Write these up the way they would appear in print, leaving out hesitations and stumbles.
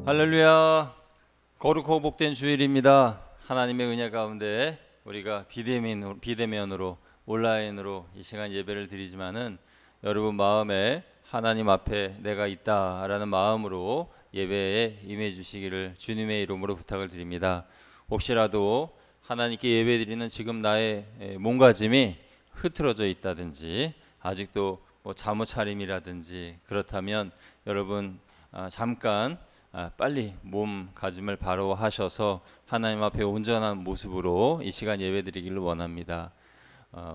할렐루야. 거룩하고 복된 주일입니다. 하나님의 은혜 가운데 우리가 비대면으로 온라인으로 이 시간 예배를 드리지만은 여러분 마음에 하나님 앞에 내가 있다라는 마음으로 예배에 임해 주시기를 주님의 이름으로 부탁을 드립니다. 혹시라도 하나님께 예배 드리는 지금 나의 몸가짐이 흐트러져 있다든지 아직도 잠옷 차림이라든지 그렇다면 여러분 잠깐 빨리 몸가짐을 바로 하셔서 하나님 앞에 온전한 모습으로 이 시간 예배드리기를 원합니다.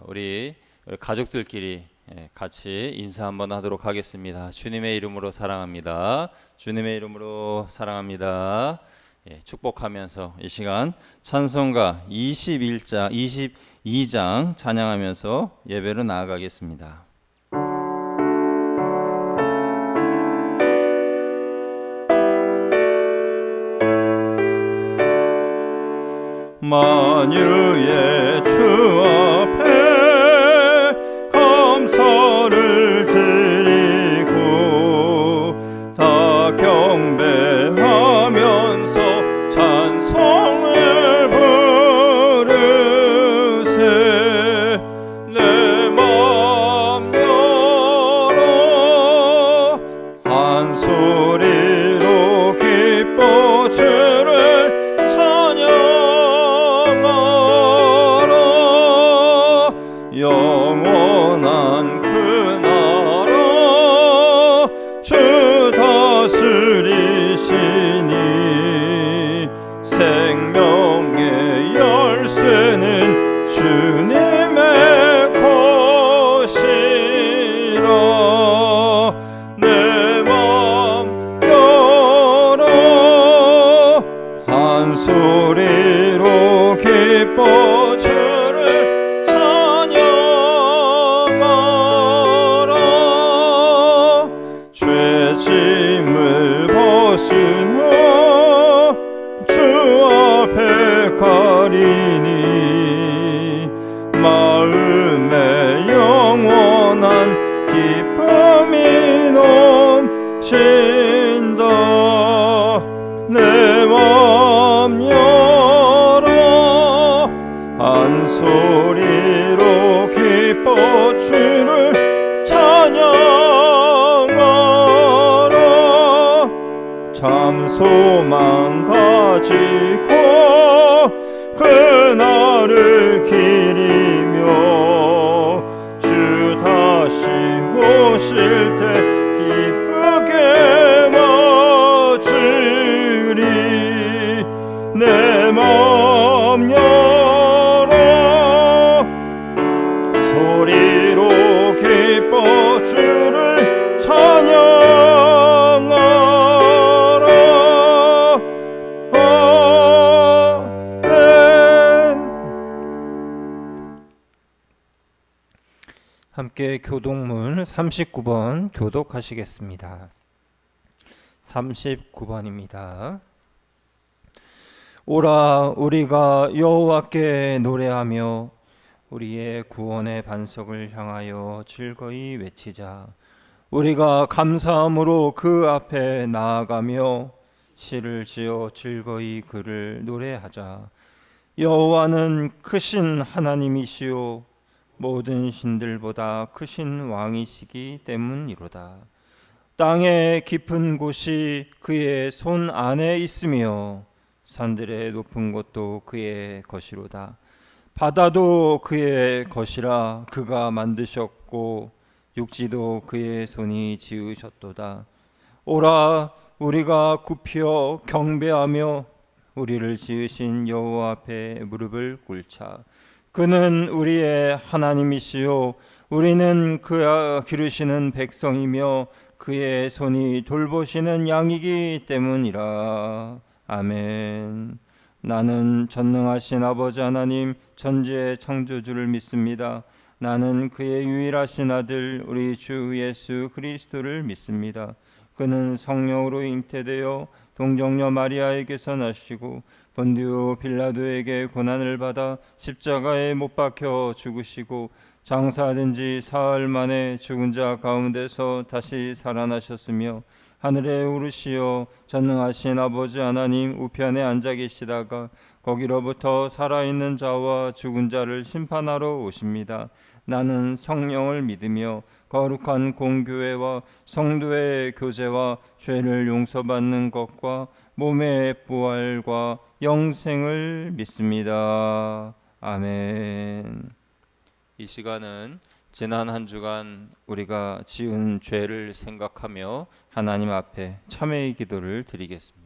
우리 가족들끼리 같이 인사 한번 하도록 하겠습니다. 주님의 이름으로 사랑합니다. 주님의 이름으로 사랑합니다. 축복하면서 이 시간 찬송가 22장 찬양하면서 예배로 나아가겠습니다. 만유의 주 앞에 감사를 드리고 다 경배하면서 찬송을 부르세. 내 맘 열어 한 소리로 기뻐 주를 영원한 그 나라 주 다스리시니 생명의 열쇠는 주님의 것이라. 내 맘 열어 한 소리로 기뻐 주를 죄짐을 벗으며 주 앞에 가리니 마음에 영원한 기쁨이 넘친다. 내 맘 열어 한 소리로 기뻐 주를 찬양하라. 참 소망 가지고 그날을 기리며 주 다시 오실 때 기쁘게 맞으리. 내 맘 열어 소리로 기뻐 주를 찬양하라. 함께 교독문 39번 교독하시겠습니다. 39번입니다. 오라 우리가 여호와께 노래하며 우리의 구원의 반석을 향하여 즐거이 외치자. 우리가 감사함으로 그 앞에 나아가며 시를 지어 즐거이 그를 노래하자. 여호와는 크신 하나님이시요 모든 신들보다 크신 왕이시기 때문이로다. 땅의 깊은 곳이 그의 손 안에 있으며 산들의 높은 곳도 그의 것이로다. 바다도 그의 것이라 그가 만드셨고 육지도 그의 손이 지으셨도다. 오라 우리가 굽혀 경배하며 우리를 지으신 여호와 앞에 무릎을 꿇자. 그는 우리의 하나님이시요 우리는 그가 기르시는 백성이며 그의 손이 돌보시는 양이기 때문이라. 아멘. 나는 전능하신 아버지 하나님 천지의 창조주를 믿습니다. 나는 그의 유일하신 아들 우리 주 예수 그리스도를 믿습니다. 그는 성령으로 잉태되어 동정녀 마리아에게서 나시고 본디오 빌라도에게 고난을 받아 십자가에 못 박혀 죽으시고 장사된 지 사흘 만에 죽은 자 가운데서 다시 살아나셨으며 하늘에 오르시어 전능하신 아버지 하나님 우편에 앉아 계시다가 거기로부터 살아있는 자와 죽은 자를 심판하러 오십니다. 나는 성령을 믿으며 거룩한 공교회와 성도의 교제와 죄를 용서받는 것과 몸의 부활과 영생을 믿습니다. 아멘. 이 시간은 지난 한 주간 우리가 지은 죄를 생각하며 하나님 앞에 참회의 기도를 드리겠습니다.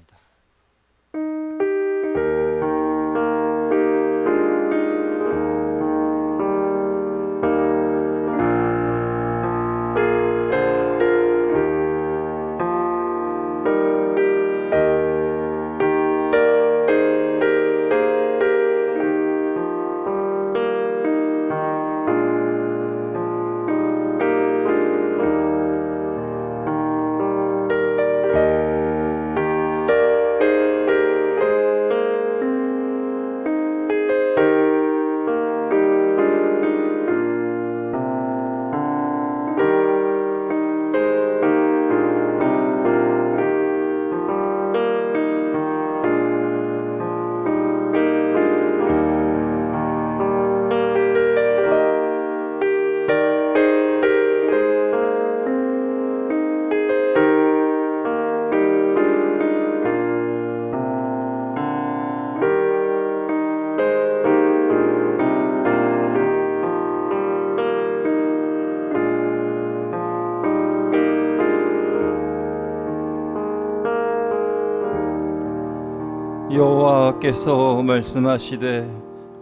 여호와께서 말씀하시되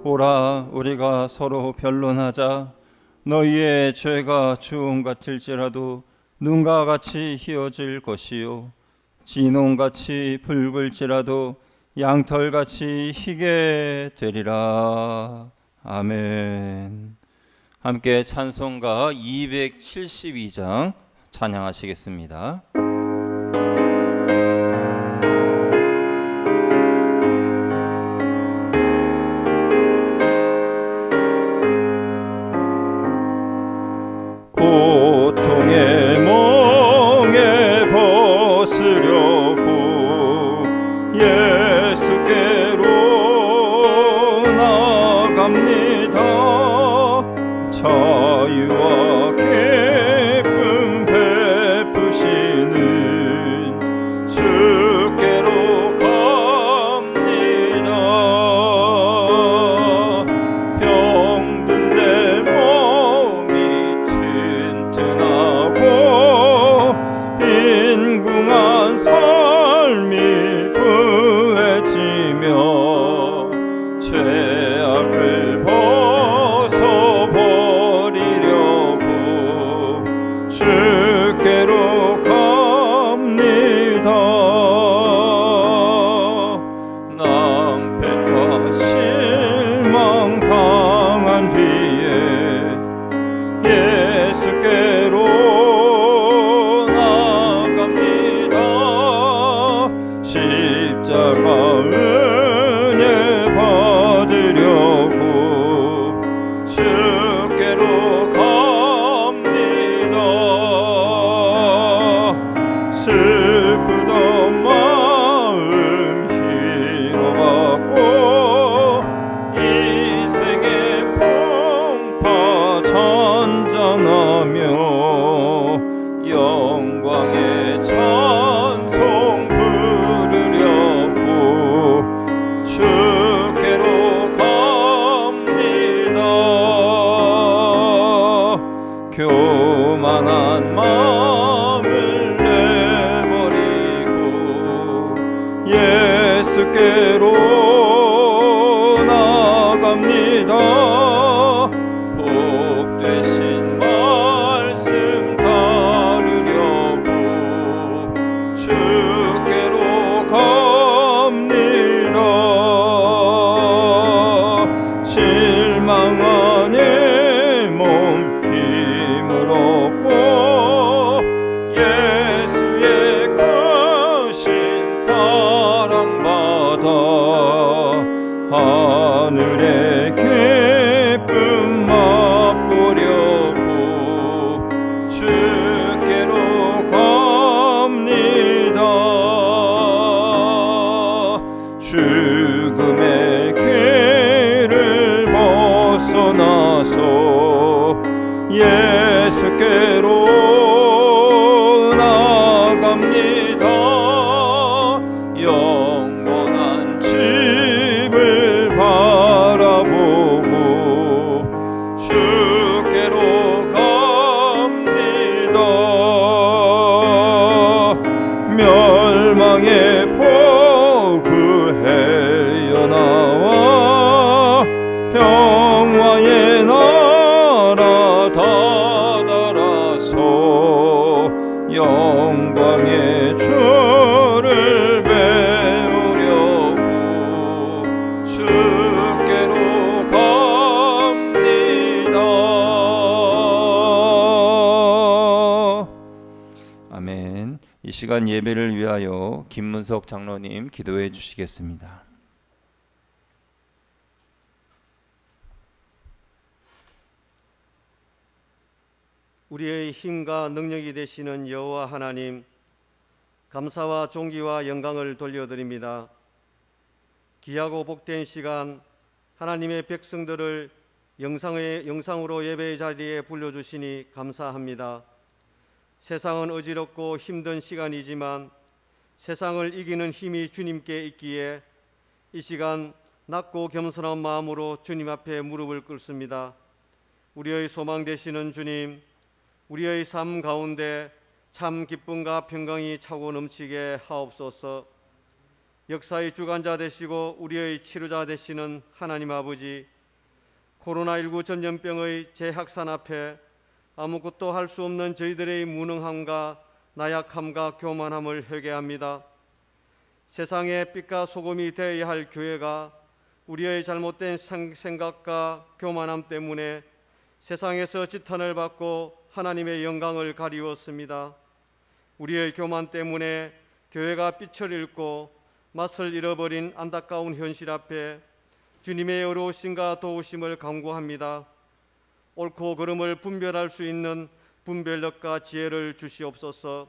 오라 우리가 서로 변론하자. 너희의 죄가 주홍 같을지라도 눈과 같이 희어질 것이요 진홍같이 붉을지라도 양털같이 희게 되리라. 아멘. 함께 찬송가 272장 찬양하시겠습니다. 고통의 멍에 벗으려고 예수께로 나갑니다. 자유와 기쁨 베푸시는 주께로 갑니다. 병든 내 몸이 튼튼하고 빈궁한 삶이 부해지며 죄악을 벗어버리려고 주께로 갑니다. 낭패와 실망 당한 뒤에 예수께로 나갑니다. 십자가 은혜 받으려고 주께로 갑니다. 슬프던 마음 위로받고 인생의 풍파 잔잔하며 영광의 찬송 부르려고 주께로 갑니다. 교만한 마음을 내버리고 영광의 주를 배우려고 주께로 갑니다. 아멘. 이 시간 예배를 위하여 김문석 장로님 기도해 주시겠습니다. 우리의 힘과 능력이 되시는 여호와 하나님, 감사와 존귀와 영광을 돌려드립니다. 귀하고 복된 시간, 하나님의 백성들을 영상으로 예배의 자리에 불러주시니 감사합니다. 세상은 어지럽고 힘든 시간이지만 세상을 이기는 힘이 주님께 있기에 이 시간 낮고 겸손한 마음으로 주님 앞에 무릎을 꿇습니다. 우리의 소망 되시는 주님, 우리의 삶 가운데 참 기쁨과 평강이 차고 넘치게 하옵소서. 역사의 주관자 되시고 우리의 치료자 되시는 하나님 아버지, 코로나19 전염병의 재확산 앞에 아무것도 할 수 없는 저희들의 무능함과 나약함과 교만함을 회개합니다. 세상의 빛과 소금이 되어야 할 교회가 우리의 잘못된 생각과 교만함 때문에 세상에서 지탄을 받고 하나님의 영광을 가리웠습니다. 우리의 교만 때문에 교회가 빛을 잃고 맛을 잃어버린 안타까운 현실 앞에 주님의 어려우심과 도우심을 간구합니다. 옳고 그름을 분별할 수 있는 분별력과 지혜를 주시옵소서.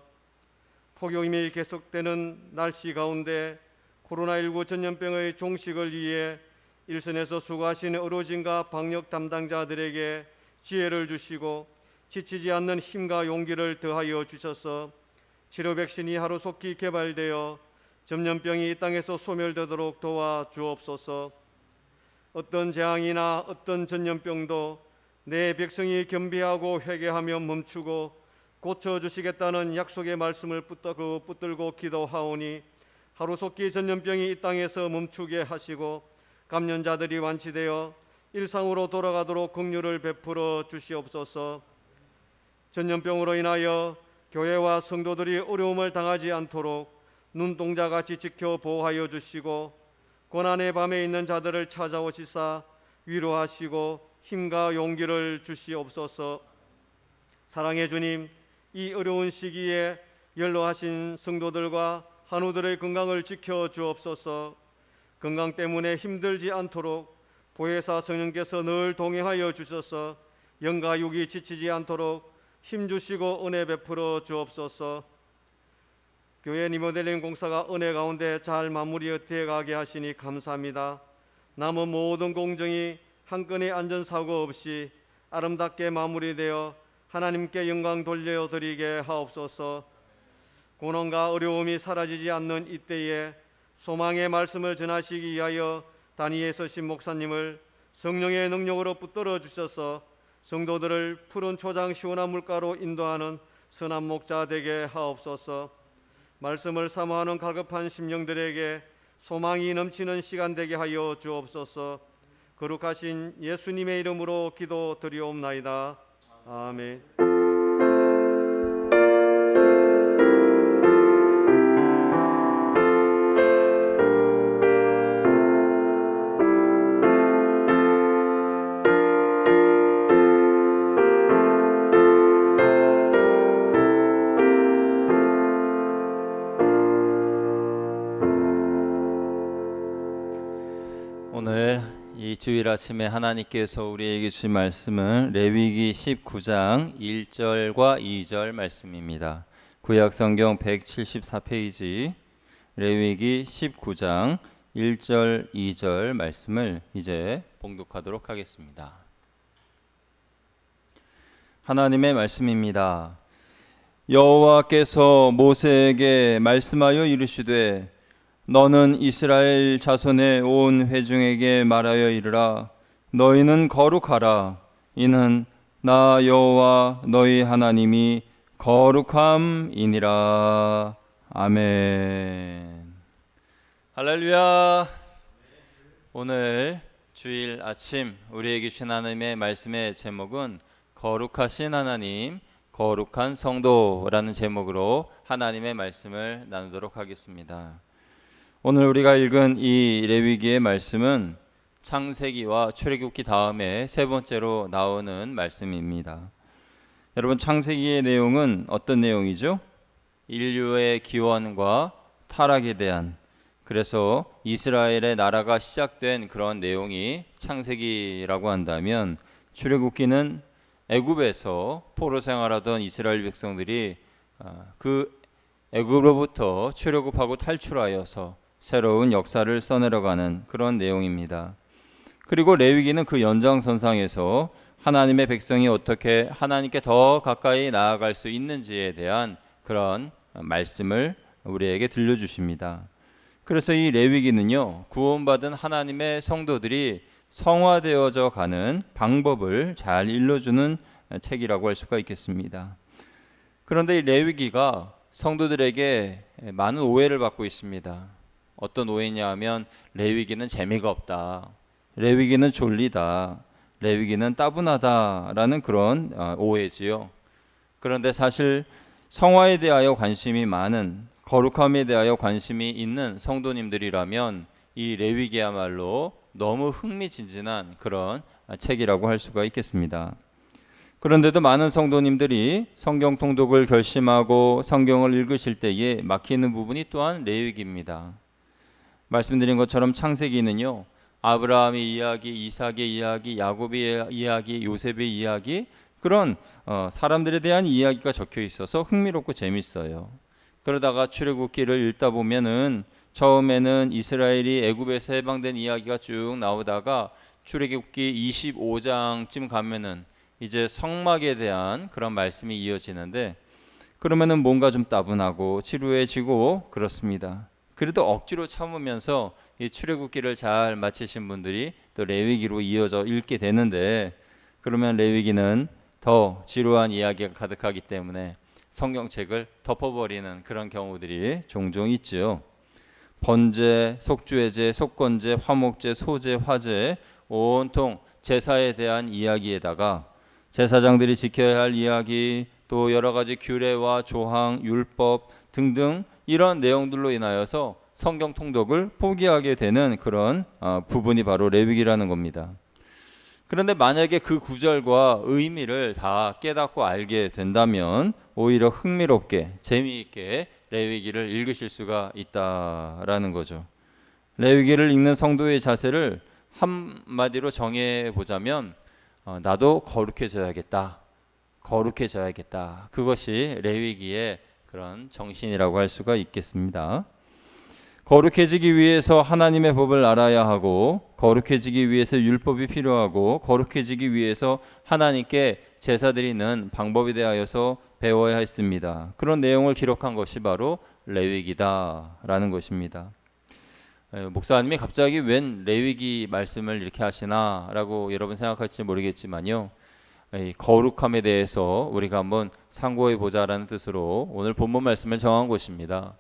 폭염이 계속되는 날씨 가운데 코로나19 전염병의 종식을 위해 일선에서 수고하시는 의료진과 방역 담당자들에게 지혜를 주시고 지치지 않는 힘과 용기를 더하여 주셔서 치료 백신이 하루속히 개발되어 전염병이 이 땅에서 소멸되도록 도와주옵소서. 어떤 재앙이나 어떤 전염병도 내 백성이 겸비하고 회개하며 멈추고 고쳐주시겠다는 약속의 말씀을 붙들고 기도하오니 하루속히 전염병이 이 땅에서 멈추게 하시고 감염자들이 완치되어 일상으로 돌아가도록 긍휼을 베풀어 주시옵소서. 전염병으로 인하여 교회와 성도들이 어려움을 당하지 않도록 눈동자같이 지켜 보호하여 주시고 고난의 밤에 있는 자들을 찾아오시사 위로하시고 힘과 용기를 주시옵소서. 사랑의 주님, 이 어려운 시기에 연로하신 성도들과 한우들의 건강을 지켜 주옵소서. 건강 때문에 힘들지 않도록 보혜사 성령께서 늘 동행하여 주셔서 영과 육이 지치지 않도록 힘주시고 은혜 베풀어 주옵소서. 교회 리모델링 공사가 은혜 가운데 잘 마무리되어 가게 하시니 감사합니다. 남은 모든 공정이 한 건의 안전사고 없이 아름답게 마무리되어 하나님께 영광 돌려드리게 하옵소서. 고난과 어려움이 사라지지 않는 이때에 소망의 말씀을 전하시기 위하여 단위에 서신 목사님을 성령의 능력으로 붙들어 주셔서 성도들을 푸른 초장 시원한 물가로 인도하는 선한 목자 되게 하옵소서. 말씀을 사모하는 갈급한 심령들에게 소망이 넘치는 시간 되게 하여 주옵소서. 거룩하신 예수님의 이름으로 기도드리옵나이다. 아멘. 오늘 이 주일 아침에 하나님께서 우리에게 주신 말씀은 레위기 19장 1절과 2절 말씀입니다. 구약성경 174페이지 레위기 19장 1절 2절 말씀을 이제 봉독하도록 하겠습니다. 하나님의 말씀입니다. 여호와께서 모세에게 말씀하여 이르시되 너는 이스라엘 자손의 온 회중에게 말하여 이르라. 너희는 거룩하라. 이는 나 여호와 너희 하나님이 거룩함이니라. 아멘. 할렐루야. 오늘 주일 아침 우리에게 주신 하나님의 말씀의 제목은 거룩하신 하나님, 거룩한 성도라는 제목으로 하나님의 말씀을 나누도록 하겠습니다. 오늘 우리가 읽은 이 레위기의 말씀은 창세기와 출애굽기 다음에 세 번째로 나오는 말씀입니다. 여러분, 창세기의 내용은 어떤 내용이죠? 인류의 기원과 타락에 대한, 그래서 이스라엘의 나라가 시작된 그런 내용이 창세기라고 한다면, 출애굽기는 애굽에서 포로 생활하던 이스라엘 백성들이 그 애굽으로부터 출애굽하고 탈출하여서 새로운 역사를 써내려가는 그런 내용입니다. 그리고 레위기는 그 연장선상에서 하나님의 백성이 어떻게 하나님께 더 가까이 나아갈 수 있는지에 대한 그런 말씀을 우리에게 들려주십니다. 그래서 이 레위기는요, 구원받은 하나님의 성도들이 성화되어져 가는 방법을 잘 일러주는 책이라고 할 수가 있겠습니다. 그런데 이 레위기가 성도들에게 많은 오해를 받고 있습니다. 어떤 오해냐 하면, 레위기는 재미가 없다, 레위기는 졸리다, 레위기는 따분하다라는 그런 오해지요. 그런데 사실 성화에 대하여 관심이 많은, 거룩함에 대하여 관심이 있는 성도님들이라면 이 레위기야말로 너무 흥미진진한 그런 책이라고 할 수가 있겠습니다. 그런데도 많은 성도님들이 성경 통독을 결심하고 성경을 읽으실 때에 막히는 부분이 또한 레위기입니다. 말씀드린 것처럼 창세기는요, 아브라함의 이야기, 이삭의 이야기, 야곱의 이야기, 요셉의 이야기, 그런 사람들에 대한 이야기가 적혀 있어서 흥미롭고 재밌어요. 그러다가 출애굽기를 읽다 보면은 처음에는 이스라엘이 애굽에서 해방된 이야기가 쭉 나오다가 출애굽기 25장쯤 가면은 이제 성막에 대한 그런 말씀이 이어지는데, 그러면은 뭔가 좀 따분하고 지루해지고 그렇습니다. 그래도 억지로 참으면서 이 출애굽기를 잘 마치신 분들이 또 레위기로 이어져 읽게 되는데, 그러면 레위기는 더 지루한 이야기가 가득하기 때문에 성경책을 덮어버리는 그런 경우들이 종종 있죠. 번제, 속죄제, 속건제, 화목제, 소제, 화제, 온통 제사에 대한 이야기에다가 제사장들이 지켜야 할 이야기, 또 여러 가지 규례와 조항, 율법 등등 이런 내용들로 인하여서 성경 통독을 포기하게 되는 그런 부분이 바로 레위기라는 겁니다. 그런데 만약에 그 구절과 의미를 다 깨닫고 알게 된다면 오히려 흥미롭게 재미있게 레위기를 읽으실 수가 있다라는 거죠. 레위기를 읽는 성도의 자세를 한마디로 정해보자면 나도 거룩해져야겠다, 거룩해져야겠다. 그것이 레위기의 그런 정신이라고 할 수가 있겠습니다. 거룩해지기 위해서 하나님의 법을 알아야 하고, 거룩해지기 위해서 율법이 필요하고, 거룩해지기 위해서 하나님께 제사 드리는 방법에 대하여서 배워야 했습니다. 그런 내용을 기록한 것이 바로 레위기다라는 것입니다. 목사님이 갑자기 웬 레위기 말씀을 이렇게 하시나라고 여러분 생각할지 모르겠지만요, 거룩함에 대해서 우리가 한번 상고해 보자라는 뜻으로 오늘 본문 말씀을 정한 것입니다.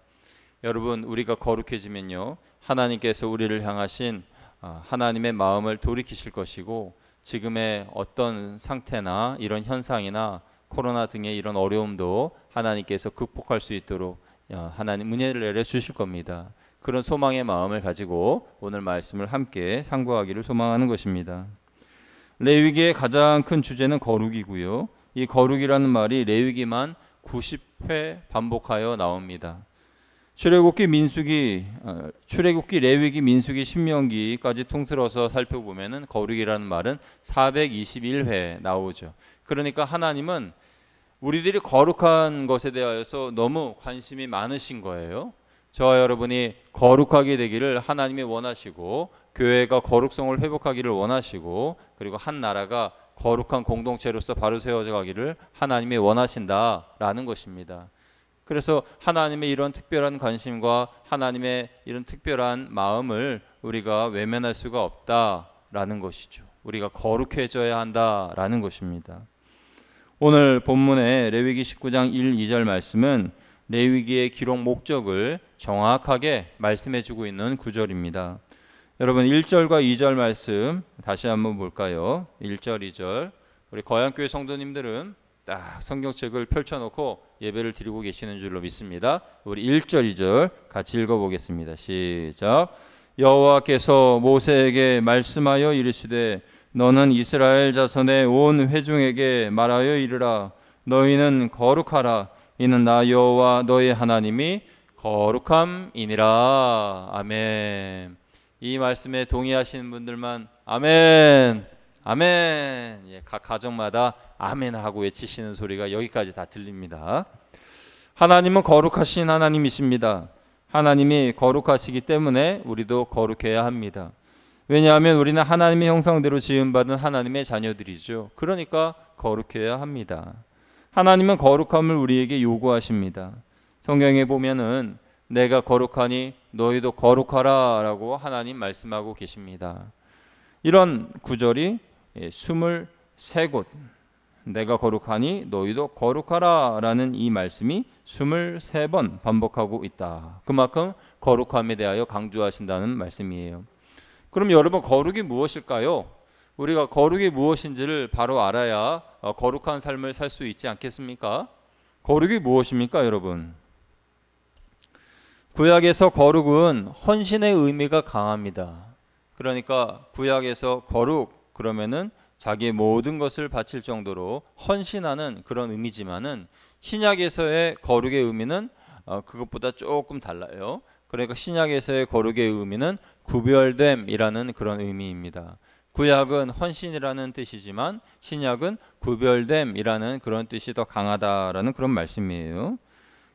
여러분, 우리가 거룩해지면요, 하나님께서 우리를 향하신 하나님의 마음을 돌이키실 것이고, 지금의 어떤 상태나 이런 현상이나 코로나 등의 이런 어려움도 하나님께서 극복할 수 있도록 하나님 은혜를 내려 주실 겁니다. 그런 소망의 마음을 가지고 오늘 말씀을 함께 상고하기를 소망하는 것입니다. 레위기의 가장 큰 주제는 거룩이고요, 이 거룩이라는 말이 레위기만 90회 반복하여 나옵니다. 출애굽기, 레위기, 민수기, 신명기까지 통틀어서 살펴보면은 거룩이라는 말은 421회 나오죠. 그러니까 하나님은 우리들이 거룩한 것에 대하여서 너무 관심이 많으신 거예요. 저와 여러분이 거룩하게 되기를 하나님이 원하시고, 교회가 거룩성을 회복하기를 원하시고, 그리고 한 나라가 거룩한 공동체로서 바로 세워져 가기를 하나님이 원하신다라는 것입니다. 그래서 하나님의 이런 특별한 관심과 하나님의 이런 특별한 마음을 우리가 외면할 수가 없다라는 것이죠. 우리가 거룩해져야 한다라는 것입니다. 오늘 본문의 레위기 19장 1, 2절 말씀은 레위기의 기록 목적을 정확하게 말씀해 주고 있는 구절입니다. 여러분, 1절과 2절 말씀 다시 한번 볼까요? 1절, 2절. 우리 거양교회 성도님들은 딱 성경책을 펼쳐놓고 예배를 드리고 계시는 줄로 믿습니다. 우리 1절 2절 같이 읽어보겠습니다. 시작. 여호와께서 모세에게 말씀하여 이르시되 너는 이스라엘 자손의 온 회중에게 말하여 이르라. 너희는 거룩하라. 이는 나 여호와 너희 하나님이 거룩함이니라. 아멘. 이 말씀에 동의하시는 분들만 아멘, 아멘. 예, 각 가정마다 아멘 하고 외치시는 소리가 여기까지 다 들립니다. 하나님은 거룩하신 하나님이십니다. 하나님이 거룩하시기 때문에 우리도 거룩해야 합니다. 왜냐하면 우리는 하나님의 형상대로 지음받은 하나님의 자녀들이죠. 그러니까 거룩해야 합니다. 하나님은 거룩함을 우리에게 요구하십니다. 성경에 보면은 내가 거룩하니 너희도 거룩하라 라고 하나님 말씀하고 계십니다. 이런 구절이 23곳, 내가 거룩하니 너희도 거룩하라 라는 이 말씀이 23번 반복하고 있다. 그만큼 거룩함에 대하여 강조하신다는 말씀이에요. 그럼 여러분, 거룩이 무엇일까요? 우리가 거룩이 무엇인지를 바로 알아야 거룩한 삶을 살 수 있지 않겠습니까? 거룩이 무엇입니까, 여러분? 구약에서 거룩은 헌신의 의미가 강합니다. 그러니까 구약에서 거룩 그러면은 자기의 모든 것을 바칠 정도로 헌신하는 그런 의미지만은 신약에서의 거룩의 의미는 그것보다 조금 달라요. 그러니까 신약에서의 거룩의 의미는 구별됨이라는 그런 의미입니다. 구약은 헌신이라는 뜻이지만 신약은 구별됨이라는 그런 뜻이 더 강하다라는 그런 말씀이에요.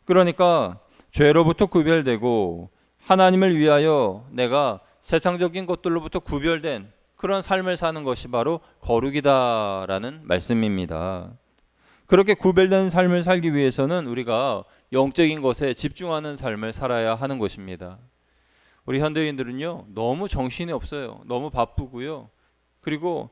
그러니까 죄로부터 구별되고 하나님을 위하여 내가 세상적인 것들로부터 구별된 그런 삶을 사는 것이 바로 거룩이다라는 말씀입니다. 그렇게 구별된 삶을 살기 위해서는 우리가 영적인 것에 집중하는 삶을 살아야 하는 것입니다. 우리 현대인들은요, 너무 정신이 없어요. 너무 바쁘고요. 그리고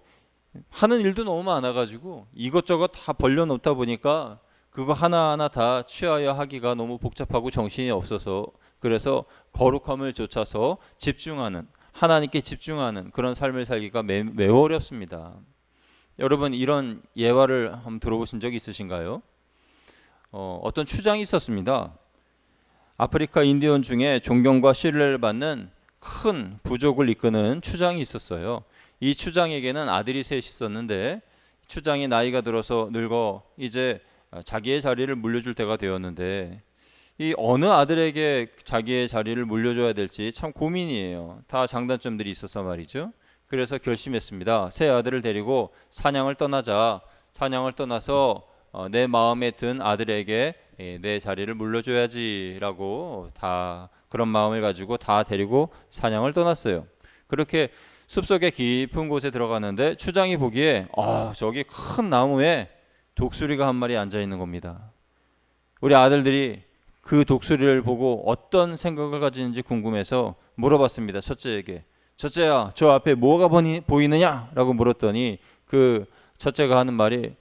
하는 일도 너무 많아가지고 이것저것 다 벌려놓다 보니까 그거 하나하나 다 취하여 하기가 너무 복잡하고 정신이 없어서, 그래서 거룩함을 좇아서 집중하는, 하나님께 집중하는 그런 삶을 살기가 매우 어렵습니다. 여러분, 이런 예화를 한번 들어보신 적이 있으신가요? 어떤 추장이 있었습니다. 아프리카 인디언 중에 존경과 신뢰를 받는 큰 부족을 이끄는 추장이 있었어요. 이 추장에게는 아들이 셋이 있었는데 추장이 나이가 들어서 늙어 이제 자기의 자리를 물려줄 때가 되었는데 이 어느 아들에게 자기의 자리를 물려줘야 될지 참 고민이에요. 다 장단점들이 있어서 말이죠. 그래서 결심했습니다. 새 아들을 데리고 사냥을 떠나자. 사냥을 떠나서 내 마음에 든 아들에게 내 자리를 물려줘야지라고 다 그런 마음을 가지고 다 데리고 사냥을 떠났어요. 그렇게 숲속의 깊은 곳에 들어가는데 추장이 보기에 저기 큰 나무에 독수리가 한 마리 앉아 있는 겁니다. 우리 아들들이 그 독수리를 보고 어떤 생각을 가지는지 궁금해서 물어봤습니다. 첫째에게. 첫째야, 저 앞에 뭐가 보이느냐? 라고 물었더니 그 첫째가 하는 말이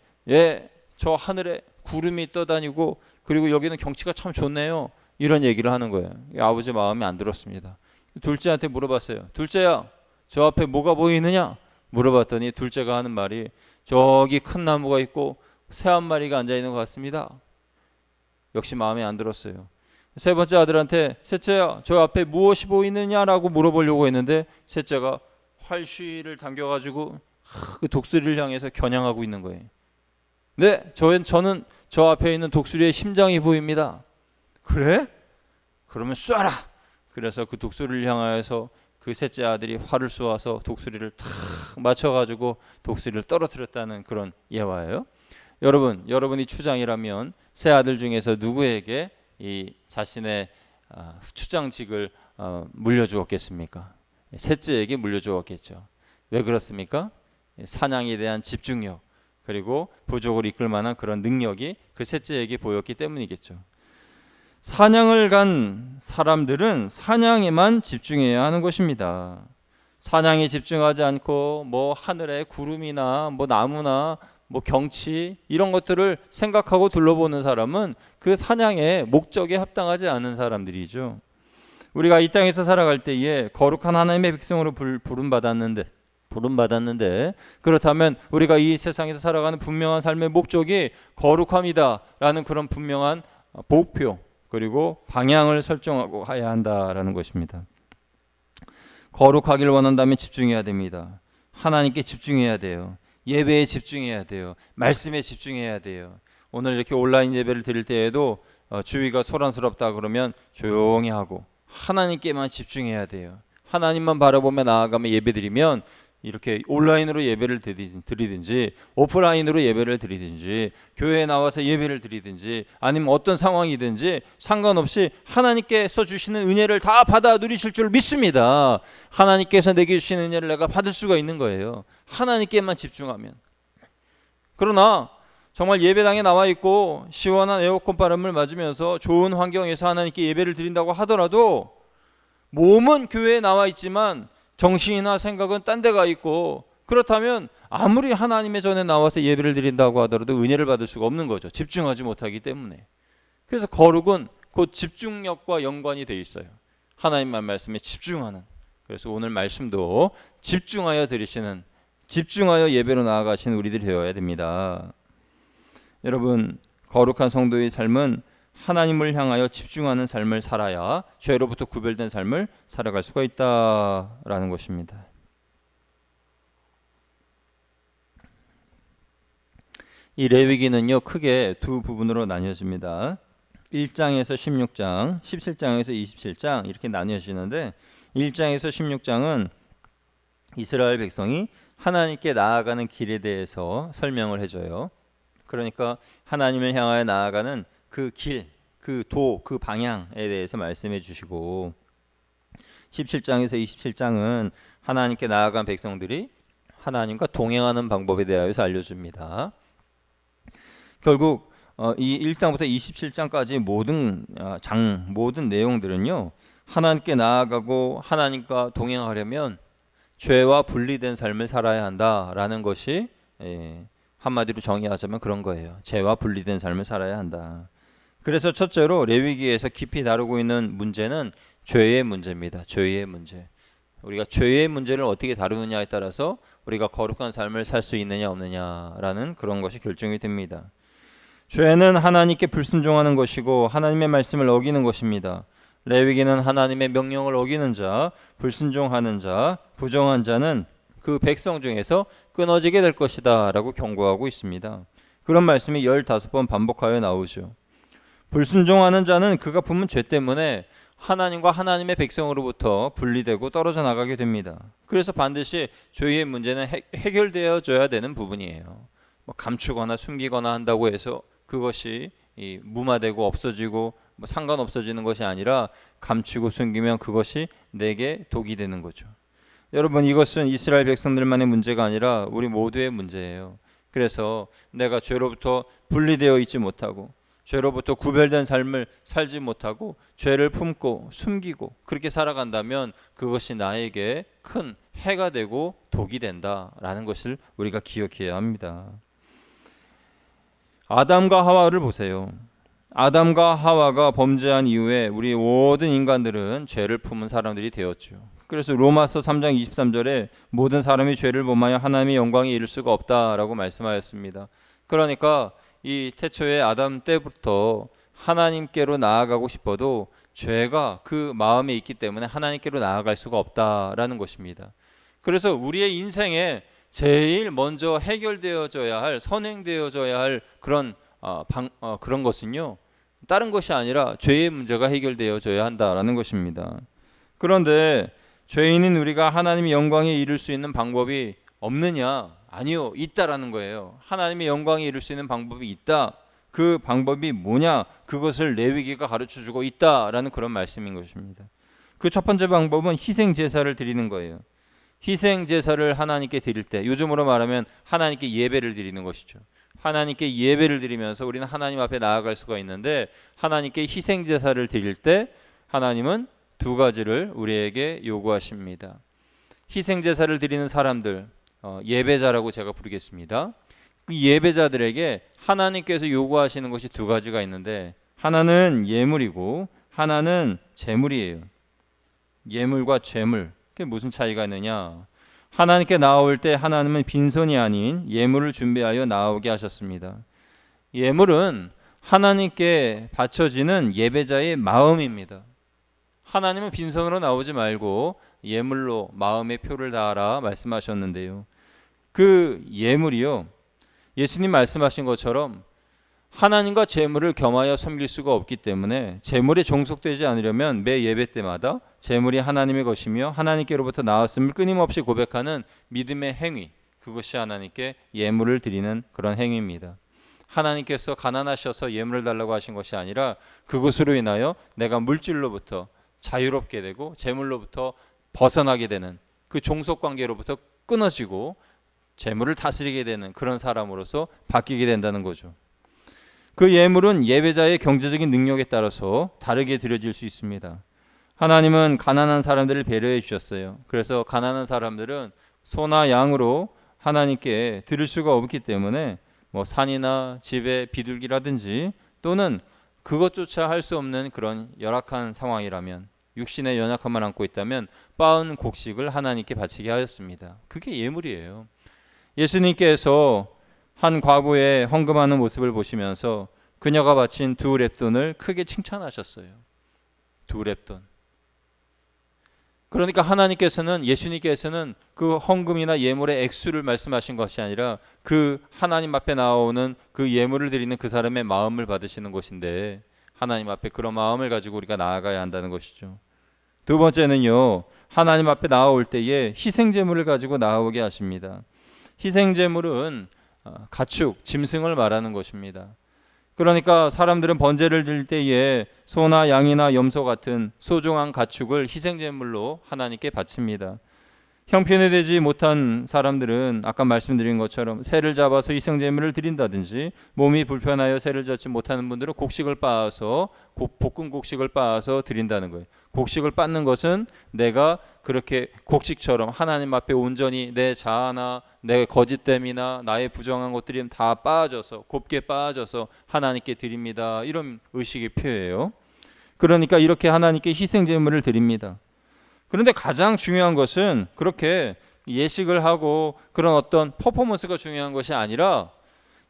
저 하늘에 구름이 떠다니고 그리고 여기는 경치가 참 좋네요. 이런 얘기를 하는 거예요. 아버지 마음에 안 들었습니다. 둘째한테 물어봤어요. 둘째야, 저 앞에 뭐가 보이느냐? 물어봤더니 둘째가 하는 말이 저기 큰 나무가 있고 새 한 마리가 앉아있는 것 같습니다. 역시 마음에 안 들었어요. 세 번째 아들한테 셋째야, 저 앞에 무엇이 보이느냐라고 물어보려고 했는데 셋째가 활쉬를 당겨가지고 그 독수리를 향해서 겨냥하고 있는 거예요. 네, 저는 저 앞에 있는 독수리의 심장이 보입니다. 그래? 그러면 쏴라. 그래서 그 독수리를 향하여서 그 셋째 아들이 활을 쏘아서 독수리를 탁 맞춰가지고 독수리를 떨어뜨렸다는 그런 예화예요. 여러분이 추장이라면 세 아들 중에서 누구에게 이 자신의 추장직을 물려주었겠습니까? 셋째에게 물려주었겠죠. 왜 그렇습니까? 사냥에 대한 집중력 그리고 부족을 이끌 만한 그런 능력이 그 셋째에게 보였기 때문이겠죠. 사냥을 간 사람들은 사냥에만 집중해야 하는 것입니다. 사냥에 집중하지 않고 뭐 하늘의 구름이나 뭐 나무나 뭐 경치 이런 것들을 생각하고 둘러보는 사람은 그 사냥의 목적에 합당하지 않은 사람들이죠. 우리가 이 땅에서 살아갈 때에 거룩한 하나님의 백성으로 부름받았는데 부름 받았는데, 그렇다면 우리가 이 세상에서 살아가는 분명한 삶의 목적이 거룩함이다라는 그런 분명한 목표 그리고 방향을 설정하고 가야 한다라는 것입니다. 거룩하기를 원한다면 집중해야 됩니다. 하나님께 집중해야 돼요. 예배에 집중해야 돼요. 말씀에 집중해야 돼요. 오늘 이렇게 온라인 예배를 드릴 때에도 주위가 소란스럽다 그러면 조용히 하고 하나님께만 집중해야 돼요. 하나님만 바라보며 나아가며 예배드리면 이렇게 온라인으로 예배를 드리든지 오프라인으로 예배를 드리든지 교회에 나와서 예배를 드리든지 아니면 어떤 상황이든지 상관없이 하나님께서 주시는 은혜를 다 받아 누리실 줄 믿습니다. 하나님께서 내게 주신 은혜를 내가 받을 수가 있는 거예요. 하나님께만 집중하면. 그러나 정말 예배당에 나와 있고 시원한 에어컨 바람을 맞으면서 좋은 환경에서 하나님께 예배를 드린다고 하더라도 몸은 교회에 나와 있지만 정신이나 생각은 딴 데 가 있고, 그렇다면 아무리 하나님의 전에 나와서 예배를 드린다고 하더라도 은혜를 받을 수가 없는 거죠. 집중하지 못하기 때문에. 그래서 거룩은 곧 집중력과 연관이 돼 있어요. 하나님만 말씀에 집중하는. 그래서 오늘 말씀도 집중하여 들으시는, 집중하여 예배로 나아가시는 우리들이 되어야 됩니다. 여러분, 거룩한 성도의 삶은 하나님을 향하여 집중하는 삶을 살아야 죄로부터 구별된 삶을 살아갈 수가 있다라는 것입니다. 이 레위기는요, 크게 두 부분으로 나뉘어집니다. 1장에서 16장, 17장에서 27장 이렇게 나뉘어지는데, 1장에서 16장은 이스라엘 백성이 하나님께 나아가는 길에 대해서 설명을 해줘요. 그러니까 하나님을 향하여 나아가는 그 길, 그 도, 그 방향에 대해서 말씀해 주시고, 17장에서 27장은 하나님께 나아간 백성들이 하나님과 동행하는 방법에 대하여서 알려줍니다. 결국 이 1장부터 27장까지 모든 내용들은요, 하나님께 나아가고 하나님과 동행하려면 죄와 분리된 삶을 살아야 한다라는 것이 한마디로 정의하자면 그런 거예요. 죄와 분리된 삶을 살아야 한다. 그래서 첫째로 레위기에서 깊이 다루고 있는 문제는 죄의 문제입니다. 죄의 문제. 우리가 죄의 문제를 어떻게 다루느냐에 따라서 우리가 거룩한 삶을 살 수 있느냐 없느냐라는 그런 것이 결정이 됩니다. 죄는 하나님께 불순종하는 것이고 하나님의 말씀을 어기는 것입니다. 레위기는 하나님의 명령을 어기는 자, 불순종하는 자, 부정한 자는 그 백성 중에서 끊어지게 될 것이다 라고 경고하고 있습니다. 그런 말씀이 15번 반복하여 나오죠. 불순종하는 자는 그가 품은 죄 때문에 하나님과 하나님의 백성으로부터 분리되고 떨어져 나가게 됩니다. 그래서 반드시 죄의 문제는 해결되어져야 되는 부분이에요. 감추거나 숨기거나 한다고 해서 그것이 무마되고 없어지고 상관없어지는 것이 아니라 감추고 숨기면 그것이 내게 독이 되는 거죠. 여러분, 이것은 이스라엘 백성들만의 문제가 아니라 우리 모두의 문제예요. 그래서 내가 죄로부터 분리되어 있지 못하고 죄로부터 구별된 삶을 살지 못하고 죄를 품고 숨기고 그렇게 살아간다면 그것이 나에게 큰 해가 되고 독이 된다라는 것을 우리가 기억해야 합니다. 아담과 하와를 보세요. 아담과 하와가 범죄한 이후에 우리 모든 인간들은 죄를 품은 사람들이 되었죠. 그래서 로마서 3장 23절에 모든 사람이 죄를 범하여 하나님의 영광에 이를 수가 없다라고 말씀하였습니다. 그러니까 이 태초의 아담 때부터 하나님께로 나아가고 싶어도 죄가 그 마음에 있기 때문에 하나님께로 나아갈 수가 없다라는 것입니다. 그래서 우리의 인생에 제일 먼저 해결되어져야 할, 선행되어져야 할 그런 그런 것은요, 다른 것이 아니라 죄의 문제가 해결되어져야 한다라는 것입니다. 그런데 죄인인 우리가 하나님의 영광에 이를 수 있는 방법이 없느냐? 아니요, 있다라는 거예요. 하나님의 영광에 이를 수 있는 방법이 있다. 그 방법이 뭐냐? 그것을 레위기가 가르쳐주고 있다라는 그런 말씀인 것입니다. 그 첫 번째 방법은 희생 제사를 드리는 거예요. 희생 제사를 하나님께 드릴 때, 요즘으로 말하면 하나님께 예배를 드리는 것이죠. 하나님께 예배를 드리면서 우리는 하나님 앞에 나아갈 수가 있는데, 하나님께 희생 제사를 드릴 때 하나님은 두 가지를 우리에게 요구하십니다. 희생 제사를 드리는 사람들, 예배자라고 제가 부르겠습니다. 그 예배자들에게 하나님께서 요구하시는 것이 두 가지가 있는데, 하나는 예물이고 하나는 제물이에요. 예물과 제물, 그게 무슨 차이가 있느냐? 하나님께 나아올 때 하나님은 빈손이 아닌 예물을 준비하여 나아오게 하셨습니다. 예물은 하나님께 바쳐지는 예배자의 마음입니다. 하나님은 빈손으로 나오지 말고 예물로 마음의 표를 다하라 말씀하셨는데요. 그 예물이요, 예수님 말씀하신 것처럼 하나님과 재물을 겸하여 섬길 수가 없기 때문에 재물에 종속되지 않으려면 매 예배 때마다 재물이 하나님의 것이며 하나님께로부터 나왔음을 끊임없이 고백하는 믿음의 행위, 그것이 하나님께 예물을 드리는 그런 행위입니다. 하나님께서 가난하셔서 예물을 달라고 하신 것이 아니라 그것으로 인하여 내가 물질로부터 자유롭게 되고 재물로부터 벗어나게 되는 그 종속관계로부터 끊어지고 재물을 다스리게 되는 그런 사람으로서 바뀌게 된다는 거죠. 그 예물은 예배자의 경제적인 능력에 따라서 다르게 드려질 수 있습니다. 하나님은 가난한 사람들을 배려해 주셨어요. 그래서 가난한 사람들은 소나 양으로 하나님께 드릴 수가 없기 때문에 산이나 집의 비둘기라든지 또는 그것조차 할 수 없는 그런 열악한 상황이라면, 육신의 연약함을 안고 있다면 빻은 곡식을 하나님께 바치게 하였습니다. 그게 예물이에요. 예수님께서 한 과부의 헌금하는 모습을 보시면서 그녀가 바친 2렙돈을 크게 칭찬하셨어요. 2렙돈. 그러니까 하나님께서는, 예수님께서는 그 헌금이나 예물의 액수를 말씀하신 것이 아니라 그 하나님 앞에 나오는 그 예물을 드리는 그 사람의 마음을 받으시는 것인데, 하나님 앞에 그런 마음을 가지고 우리가 나아가야 한다는 것이죠. 두 번째는요, 하나님 앞에 나아올 때에 희생제물을 가지고 나아오게 하십니다. 희생제물은 가축, 짐승을 말하는 것입니다. 그러니까 사람들은 번제를 드릴 때에 소나 양이나 염소 같은 소중한 가축을 희생제물로 하나님께 바칩니다. 형편이 되지 못한 사람들은 아까 말씀드린 것처럼 새를 잡아서 희생제물을 드린다든지, 몸이 불편하여 새를 잡지 못하는 분들은 곡식을 빻아서 볶은 곡식을 빻아서 드린다는 거예요. 곡식을 빻는 것은 내가 그렇게 곡식처럼 하나님 앞에 온전히 내 자아나 내 거짓됨이나 나의 부정한 것들이 다 빠져서, 곱게 빠져서 하나님께 드립니다, 이런 의식의 표예요. 그러니까 이렇게 하나님께 희생제물을 드립니다. 그런데 가장 중요한 것은 그렇게 예식을 하고 그런 어떤 퍼포먼스가 중요한 것이 아니라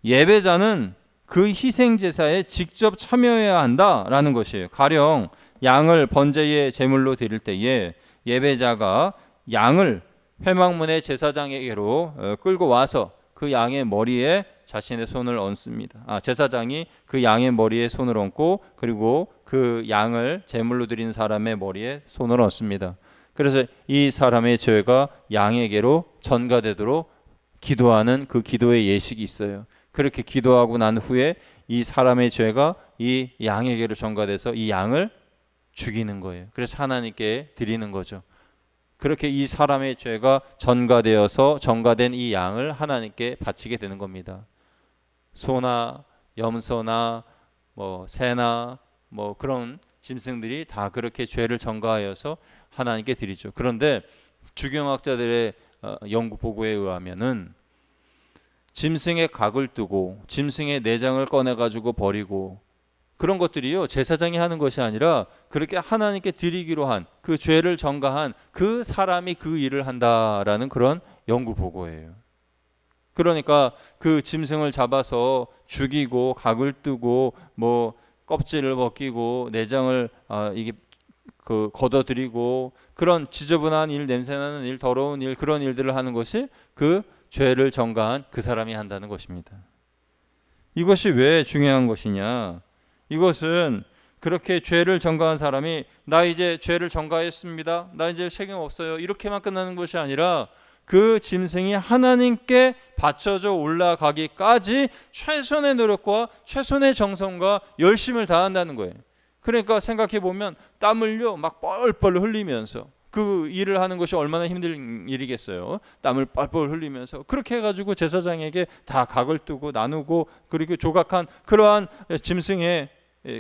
예배자는 그 희생제사에 직접 참여해야 한다라는 것이에요. 가령 양을 번제의 제물로 드릴 때에 예배자가 양을 회막문의 제사장에게로 끌고 와서 그 양의 머리에 자신의 손을 얹습니다. 제사장이 그 양의 머리에 손을 얹고 그리고 그 양을 제물로 드린 사람의 머리에 손을 얹습니다. 그래서 이 사람의 죄가 양에게로 전가되도록 기도하는 그 기도의 예식이 있어요. 그렇게 기도하고 난 후에 이 사람의 죄가 이 양에게로 전가돼서 이 양을 죽이는 거예요. 그래서 하나님께 드리는 거죠. 그렇게 이 사람의 죄가 전가되어서 전가된 이 양을 하나님께 바치게 되는 겁니다. 소나 염소나 새나 그런 짐승들이 다 그렇게 죄를 전가하여서 하나님께 드리죠. 그런데 주경학자들의 연구 보고에 의하면은 짐승의 각을 뜨고 짐승의 내장을 꺼내 가지고 버리고 그런 것들이요, 제사장이 하는 것이 아니라 그렇게 하나님께 드리기로 한 그 죄를 전가한 그 사람이 그 일을 한다라는 그런 연구 보고예요. 그러니까 그 짐승을 잡아서 죽이고 각을 뜨고 껍질을 벗기고 내장을 이게 걷어들이고 그런 지저분한 일, 냄새나는 일, 더러운 일, 그런 일들을 하는 것이 그 죄를 전가한 그 사람이 한다는 것입니다. 이것이 왜 중요한 것이냐? 이것은 그렇게 죄를 전가한 사람이 나 이제 죄를 전가했습니다, 나 이제 책임 없어요, 이렇게만 끝나는 것이 아니라 그 짐승이 하나님께 바쳐져 올라가기까지 최선의 노력과 최선의 정성과 열심을 다한다는 거예요. 그러니까 생각해 보면 땀을요 막 뻘뻘 흘리면서, 그 일을 하는 것이 얼마나 힘든 일이겠어요. 땀을 뻘뻘 흘리면서 그렇게 해가지고 제사장에게 다 각을 뜨고 나누고 그리고 조각한 그러한 짐승의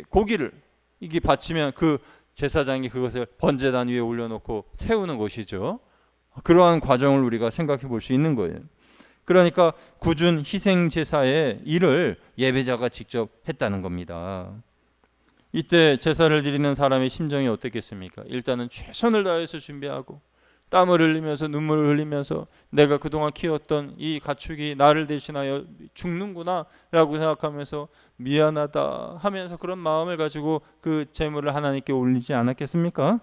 고기를 이게 바치면 그 제사장이 그것을 번제단 위에 올려놓고 태우는 것이죠. 그러한 과정을 우리가 생각해 볼 수 있는 거예요. 그러니까 굳은 희생 제사의 일을 예배자가 직접 했다는 겁니다. 이때 제사를 드리는 사람의 심정이 어떻겠습니까? 일단은 최선을 다해서 준비하고 땀을 흘리면서 눈물을 흘리면서 내가 그동안 키웠던 이 가축이 나를 대신하여 죽는구나 라고 생각하면서 미안하다 하면서 그런 마음을 가지고 그 제물을 하나님께 올리지 않았겠습니까?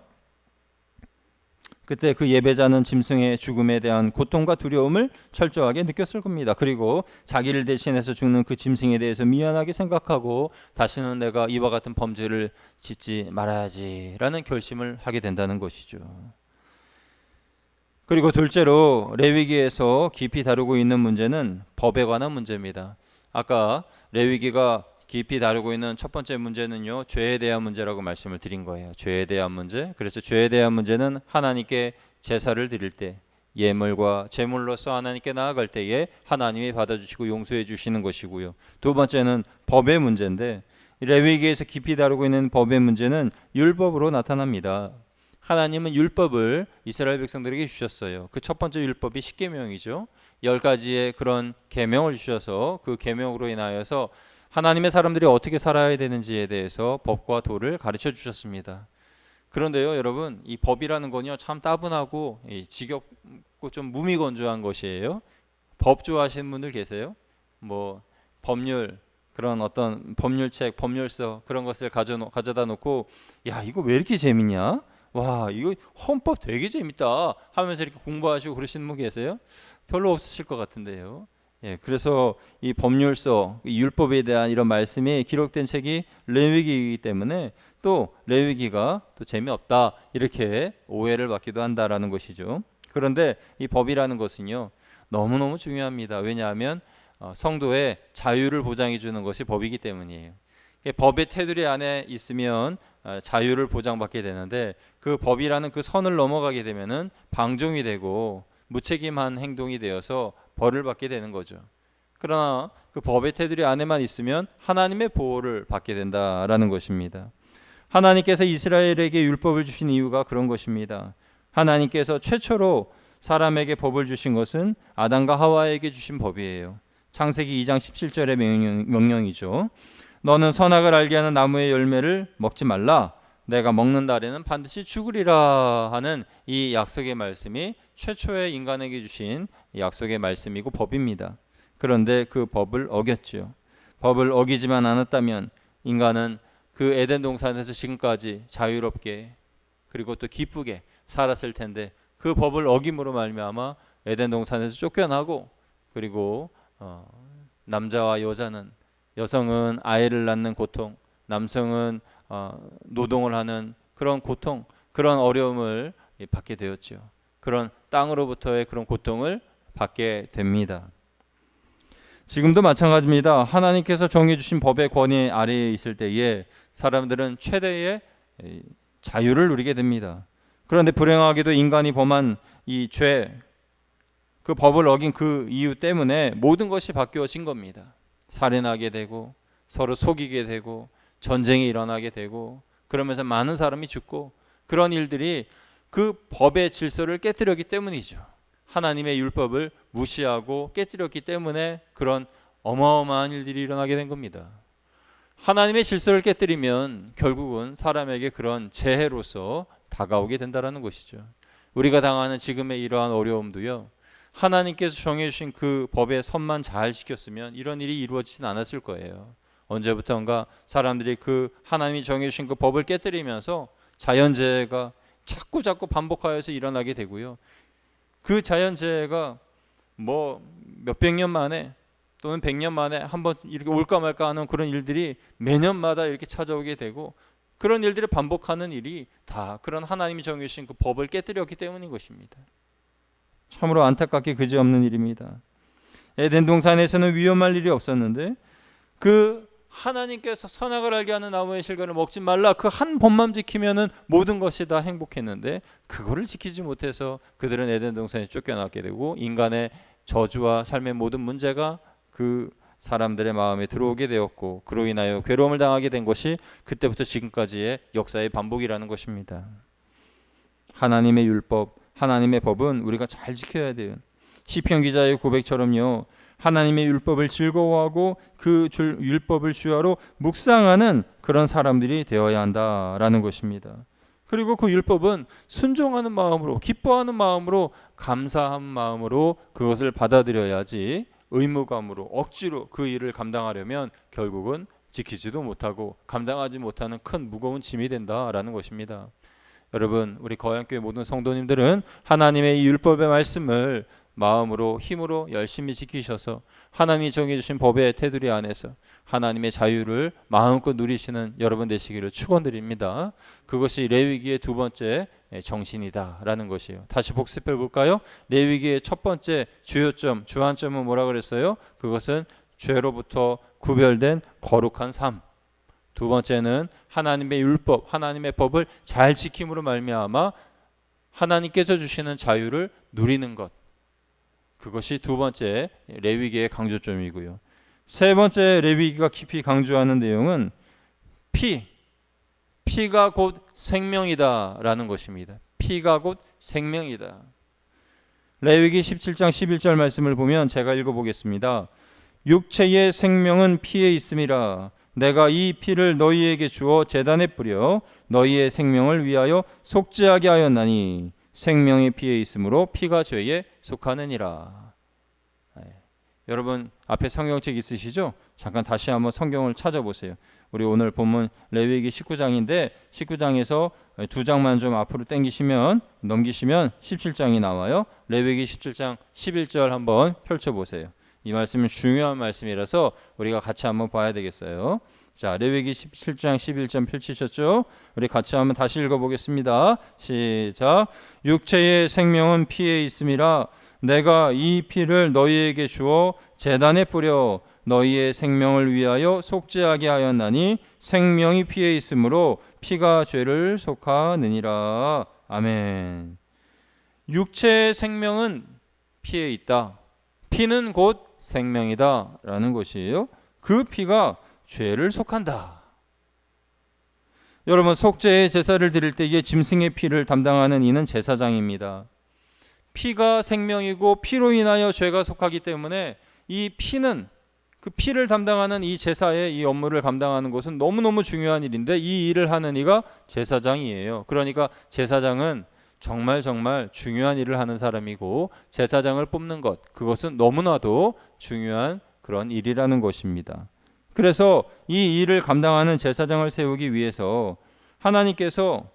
그때 그 예배자는 짐승의 죽음에 대한 고통과 두려움을 철저하게 느꼈을 겁니다. 그리고 자기를 대신해서 죽는 그 짐승에 대해서 미안하게 생각하고 다시는 내가 이와 같은 범죄를 짓지 말아야지라는 결심을 하게 된다는 것이죠. 그리고 둘째로 레위기에서 깊이 다루고 있는 문제는 법에 관한 문제입니다. 아까 레위기가 깊이 다루고 있는 첫 번째 문제는요, 죄에 대한 문제라고 말씀을 드린 거예요. 죄에 대한 문제. 그래서 죄에 대한 문제는 하나님께 제사를 드릴 때 예물과 제물로서 하나님께 나아갈 때에 하나님이 받아주시고 용서해 주시는 것이고요. 두 번째는 법의 문제인데 레위기에서 깊이 다루고 있는 법의 문제는 율법으로 나타납니다. 하나님은 율법을 이스라엘 백성들에게 주셨어요. 그 첫 번째 율법이 십계명이죠. 10가지의 그런 계명을 주셔서 그 계명으로 인하여서 하나님의 사람들이 어떻게 살아야 되는지에 대해서 법과 도를 가르쳐 주셨습니다. 그런데요, 여러분, 이 법이라는 건요 참 따분하고 지겹고 좀 무미건조한 것이에요. 법 좋아하시는 분들 계세요? 뭐 법률 그런 어떤 법률책, 법률서 그런 것을 가져다 놓고 야 이거 왜 이렇게 재밌냐? 와 이거 헌법 되게 재밌다 하면서 이렇게 공부하시고 그러시는 분 계세요? 별로 없으실 것 같은데요. 예, 그래서 이 법률서, 이 율법에 대한 이런 말씀이 기록된 책이 레위기이기 때문에 또 레위기가 또 재미없다 이렇게 오해를 받기도 한다라는 것이죠. 그런데 이 법이라는 것은요 너무너무 중요합니다. 왜냐하면 성도의 자유를 보장해 주는 것이 법이기 때문이에요. 법의 테두리 안에 있으면 자유를 보장받게 되는데 그 법이라는 그 선을 넘어가게 되면은 방종이 되고 무책임한 행동이 되어서 벌을 받게 되는 거죠. 그러나 그 법의 테두리 안에만 있으면 하나님의 보호를 받게 된다라는 것입니다. 하나님께서 이스라엘에게 율법을 주신 이유가 그런 것입니다. 하나님께서 최초로 사람에게 법을 주신 것은 아담과 하와에게 주신 법이에요. 창세기 2장 17절의 명령이죠. 너는 선악을 알게 하는 나무의 열매를 먹지 말라. 내가 먹는 날에는 반드시 죽으리라 하는 이 약속의 말씀이 최초의 인간에게 주신 약속의 말씀이고 법입니다. 그런데 그 법을 어겼죠. 법을 어기지만 않았다면 인간은 그 에덴 동산에서 지금까지 자유롭게 그리고 또 기쁘게 살았을 텐데 그 법을 어김으로 말미암아 에덴 동산에서 쫓겨나고 그리고 남자와 여성은 아이를 낳는 고통, 남성은 노동을 하는 그런 고통, 그런 어려움을 받게 되었죠. 그런 땅으로부터의 그런 고통을 받게 됩니다. 지금도 마찬가지입니다. 하나님께서 정해주신 법의 권위 아래에 있을 때에 사람들은 최대의 자유를 누리게 됩니다. 그런데 불행하게도 인간이 범한 이 죄, 그 법을 어긴 그 이유 때문에 모든 것이 바뀌어진 겁니다. 살인하게 되고 서로 속이게 되고 전쟁이 일어나게 되고 그러면서 많은 사람이 죽고 그런 일들이 그 법의 질서를 깨뜨렸기 때문이죠. 하나님의 율법을 무시하고 깨뜨렸기 때문에 그런 어마어마한 일들이 일어나게 된 겁니다. 하나님의 질서를 깨뜨리면 결국은 사람에게 그런 재해로서 다가오게 된다는 것이죠. 우리가 당하는 지금의 이러한 어려움도요. 하나님께서 정해주신 그 법의 선만 잘 지켰으면 이런 일이 이루어지진 않았을 거예요. 언제부턴가 사람들이 그 하나님이 정해주신 그 법을 깨뜨리면서 자연재해가 자꾸 반복하여서 일어나게 되고요. 그 자연재해가 뭐 몇백 년 만에 또는 100년 만에 한번 이렇게 올까 말까 하는 그런 일들이 매년마다 이렇게 찾아오게 되고 그런 일들을 반복하는 일이 다 그런 하나님이 정해주신 그 법을 깨뜨렸기 때문인 것입니다. 참으로 안타깝게 그지없는 일입니다. 에덴 동산에서는 위험할 일이 없었는데 그 하나님께서 선악을 알게 하는 나무의 실과를 먹지 말라 그 한 법만 지키면은 모든 것이 다 행복했는데 그거를 지키지 못해서 그들은 에덴 동산에 쫓겨나게 되고 인간의 저주와 삶의 모든 문제가 그 사람들의 마음에 들어오게 되었고 그로 인하여 괴로움을 당하게 된 것이 그때부터 지금까지의 역사의 반복이라는 것입니다. 하나님의 율법, 하나님의 법은 우리가 잘 지켜야 돼요. 시편 기자의 고백처럼요. 하나님의 율법을 즐거워하고 그 율법을 주야로 묵상하는 그런 사람들이 되어야 한다라는 것입니다. 그리고 그 율법은 순종하는 마음으로, 기뻐하는 마음으로, 감사한 마음으로 그것을 받아들여야지, 의무감으로 억지로 그 일을 감당하려면 결국은 지키지도 못하고 감당하지 못하는 큰 무거운 짐이 된다라는 것입니다. 여러분, 우리 거양교회 모든 성도님들은 하나님의 이 율법의 말씀을 마음으로, 힘으로 열심히 지키셔서 하나님이 정해주신 법의 테두리 안에서 하나님의 자유를 마음껏 누리시는 여러분 되시기를 축원드립니다. 그것이 레위기의 두 번째 정신이다라는 것이에요. 다시 복습해 볼까요? 레위기의 첫 번째 주요점, 주안점은 뭐라 그랬어요? 그것은 죄로부터 구별된 거룩한 삶. 두 번째는 하나님의 율법, 하나님의 법을 잘 지킴으로 말미암아 하나님께서 주시는 자유를 누리는 것. 그것이 두 번째 레위기의 강조점이고요. 세 번째 레위기가 깊이 강조하는 내용은 피가 곧 생명이다라는 것입니다. 피가 곧 생명이다. 레위기 17장 11절 말씀을 보면 제가 읽어보겠습니다. 육체의 생명은 피에 있음이라. 내가 이 피를 너희에게 주어 제단에 뿌려 너희의 생명을 위하여 속죄하게 하였나니 생명이 피에 있으므로 피가 죄에 속하느니라. 여러분 앞에 성경책 있으시죠? 잠깐 다시 한번 성경을 찾아보세요. 우리 오늘 본문 레위기 19장인데 19장에서 두 장만 좀 앞으로 넘기시면 17장이 나와요. 레위기 17장 11절 한번 펼쳐보세요. 이 말씀은 중요한 말씀이라서 우리가 같이 한번 봐야 되겠어요. 자, 레위기 17장 11절 펼치셨죠? 우리 같이 한번 다시 읽어보겠습니다. 시작. 육체의 생명은 피에 있음이라. 내가 이 피를 너희에게 주어 제단에 뿌려 너희의 생명을 위하여 속죄하게 하였나니 생명이 피에 있으므로 피가 죄를 속하느니라. 아멘. 육체의 생명은 피에 있다. 피는 곧 생명이다 라는 것이에요. 그 피가 죄를 속한다. 여러분, 속죄의 제사를 드릴 때 이게 짐승의 피를 담당하는 이는 제사장입니다. 피가 생명이고 피로 인하여 죄가 속하기 때문에 이 피는, 그 피를 담당하는 이 제사의 이 업무를 감당하는 것은 너무너무 중요한 일인데 이 일을 하는 이가 제사장이에요. 그러니까 제사장은 정말 중요한 일을 하는 사람이고 제사장을 뽑는 것, 그것은 너무나도 중요한 그런 일이라는 것입니다. 그래서 이 일을 감당하는 제사장을 세우기 위해서 하나님께서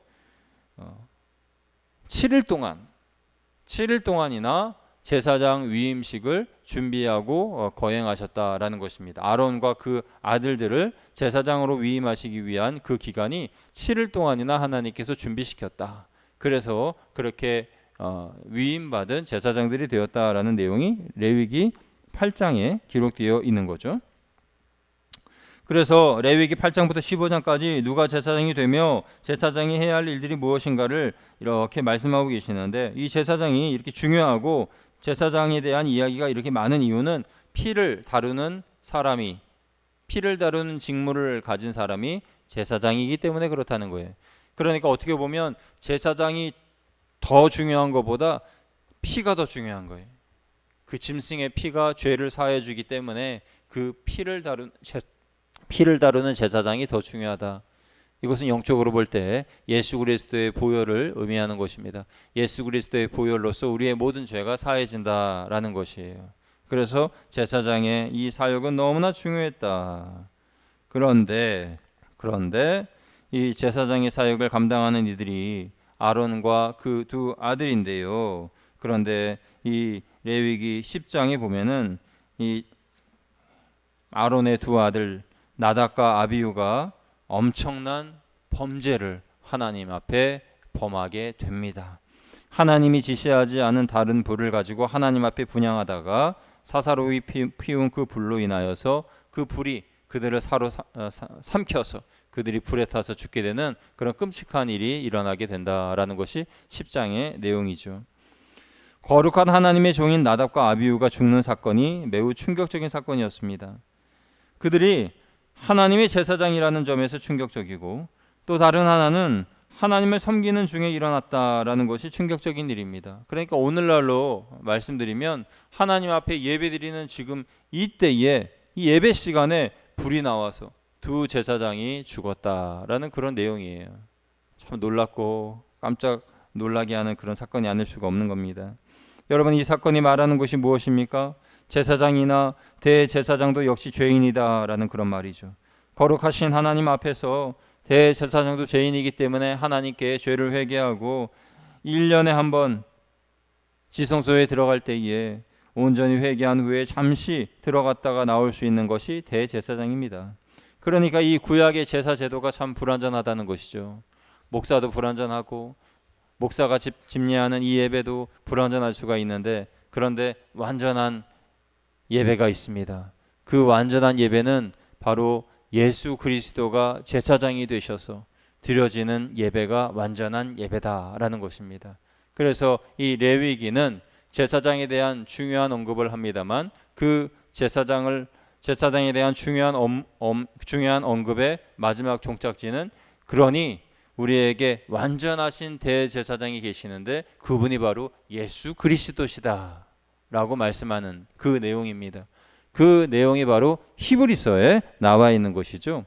7일 동안이나 제사장 위임식을 준비하고 거행하셨다라는 것입니다. 아론과 그 아들들을 제사장으로 위임하시기 위한 그 기간이 7일 동안이나 하나님께서 준비시켰다. 그래서 그렇게 위임받은 제사장들이 되었다라는 내용이 레위기 8장에 기록되어 있는 거죠. 그래서 레위기 8장부터 15장까지 누가 제사장이 되며 제사장이 해야 할 일들이 무엇인가를 이렇게 말씀하고 계시는데, 이 제사장이 이렇게 중요하고 제사장에 대한 이야기가 이렇게 많은 이유는 피를 다루는 직무를 가진 사람이 제사장이기 때문에 그렇다는 거예요. 그러니까 어떻게 보면 제사장이 더 중요한 것보다 피가 더 중요한 거예요. 그 짐승의 피가 죄를 사해 주기 때문에 그 피를 다루는 제사장이 더 중요하다. 이것은 영적으로 볼 때 예수 그리스도의 보혈을 의미하는 것입니다. 예수 그리스도의 보혈로서 우리의 모든 죄가 사해진다라는 것이에요. 그래서 제사장의 이 사역은 너무나 중요했다. 그런데 이 제사장의 사역을 감당하는 이들이 아론과 그 두 아들인데요. 그런데 이 레위기 10장에 보면은 이 아론의 두 아들 나답과 아비후가 엄청난 범죄를 하나님 앞에 범하게 됩니다. 하나님이 지시하지 않은 다른 불을 가지고 하나님 앞에 분향하다가 사사로이 피운 그 불로 인하여서 그 불이 그들을 삼켜서 그들이 불에 타서 죽게 되는 그런 끔찍한 일이 일어나게 된다라는 것이 10장의 내용이죠. 거룩한 하나님의 종인 나답과 아비후가 죽는 사건이 매우 충격적인 사건이었습니다. 그들이 하나님의 제사장이라는 점에서 충격적이고, 또 다른 하나는 하나님을 섬기는 중에 일어났다라는 것이 충격적인 일입니다. 그러니까 오늘날로 말씀드리면 하나님 앞에 예배드리는 지금 이때에 이 예배 시간에 불이 나와서 두 제사장이 죽었다라는 그런 내용이에요. 참 놀랍고 깜짝 놀라게 하는 그런 사건이 아닐 수가 없는 겁니다. 여러분, 이 사건이 말하는 것이 무엇입니까? 제사장이나 대제사장도 역시 죄인이다라는 그런 말이죠. 거룩하신 하나님 앞에서 대제사장도 죄인이기 때문에 하나님께 죄를 회개하고 1년에 한 번 지성소에 들어갈 때에 온전히 회개한 후에 잠시 들어갔다가 나올 수 있는 것이 대제사장입니다. 그러니까 이 구약의 제사 제도가 참 불완전하다는 것이죠. 목사도 불완전하고 목사가 집례하는 이 예배도 불완전할 수가 있는데, 그런데 완전한 예배가 있습니다. 그 완전한 예배는 바로 예수 그리스도가 제사장이 되셔서 드려지는 예배가 완전한 예배다라는 것입니다. 그래서 이 레위기는 제사장에 대한 중요한 언급을 합니다만, 그 제사장에 대한 중요한 언급의 마지막 종착지는 그러니 우리에게 완전하신 대제사장이 계시는데 그분이 바로 예수 그리스도시다 라고 말씀하는 그 내용입니다. 그 내용이 바로 히브리서에 나와 있는 것이죠.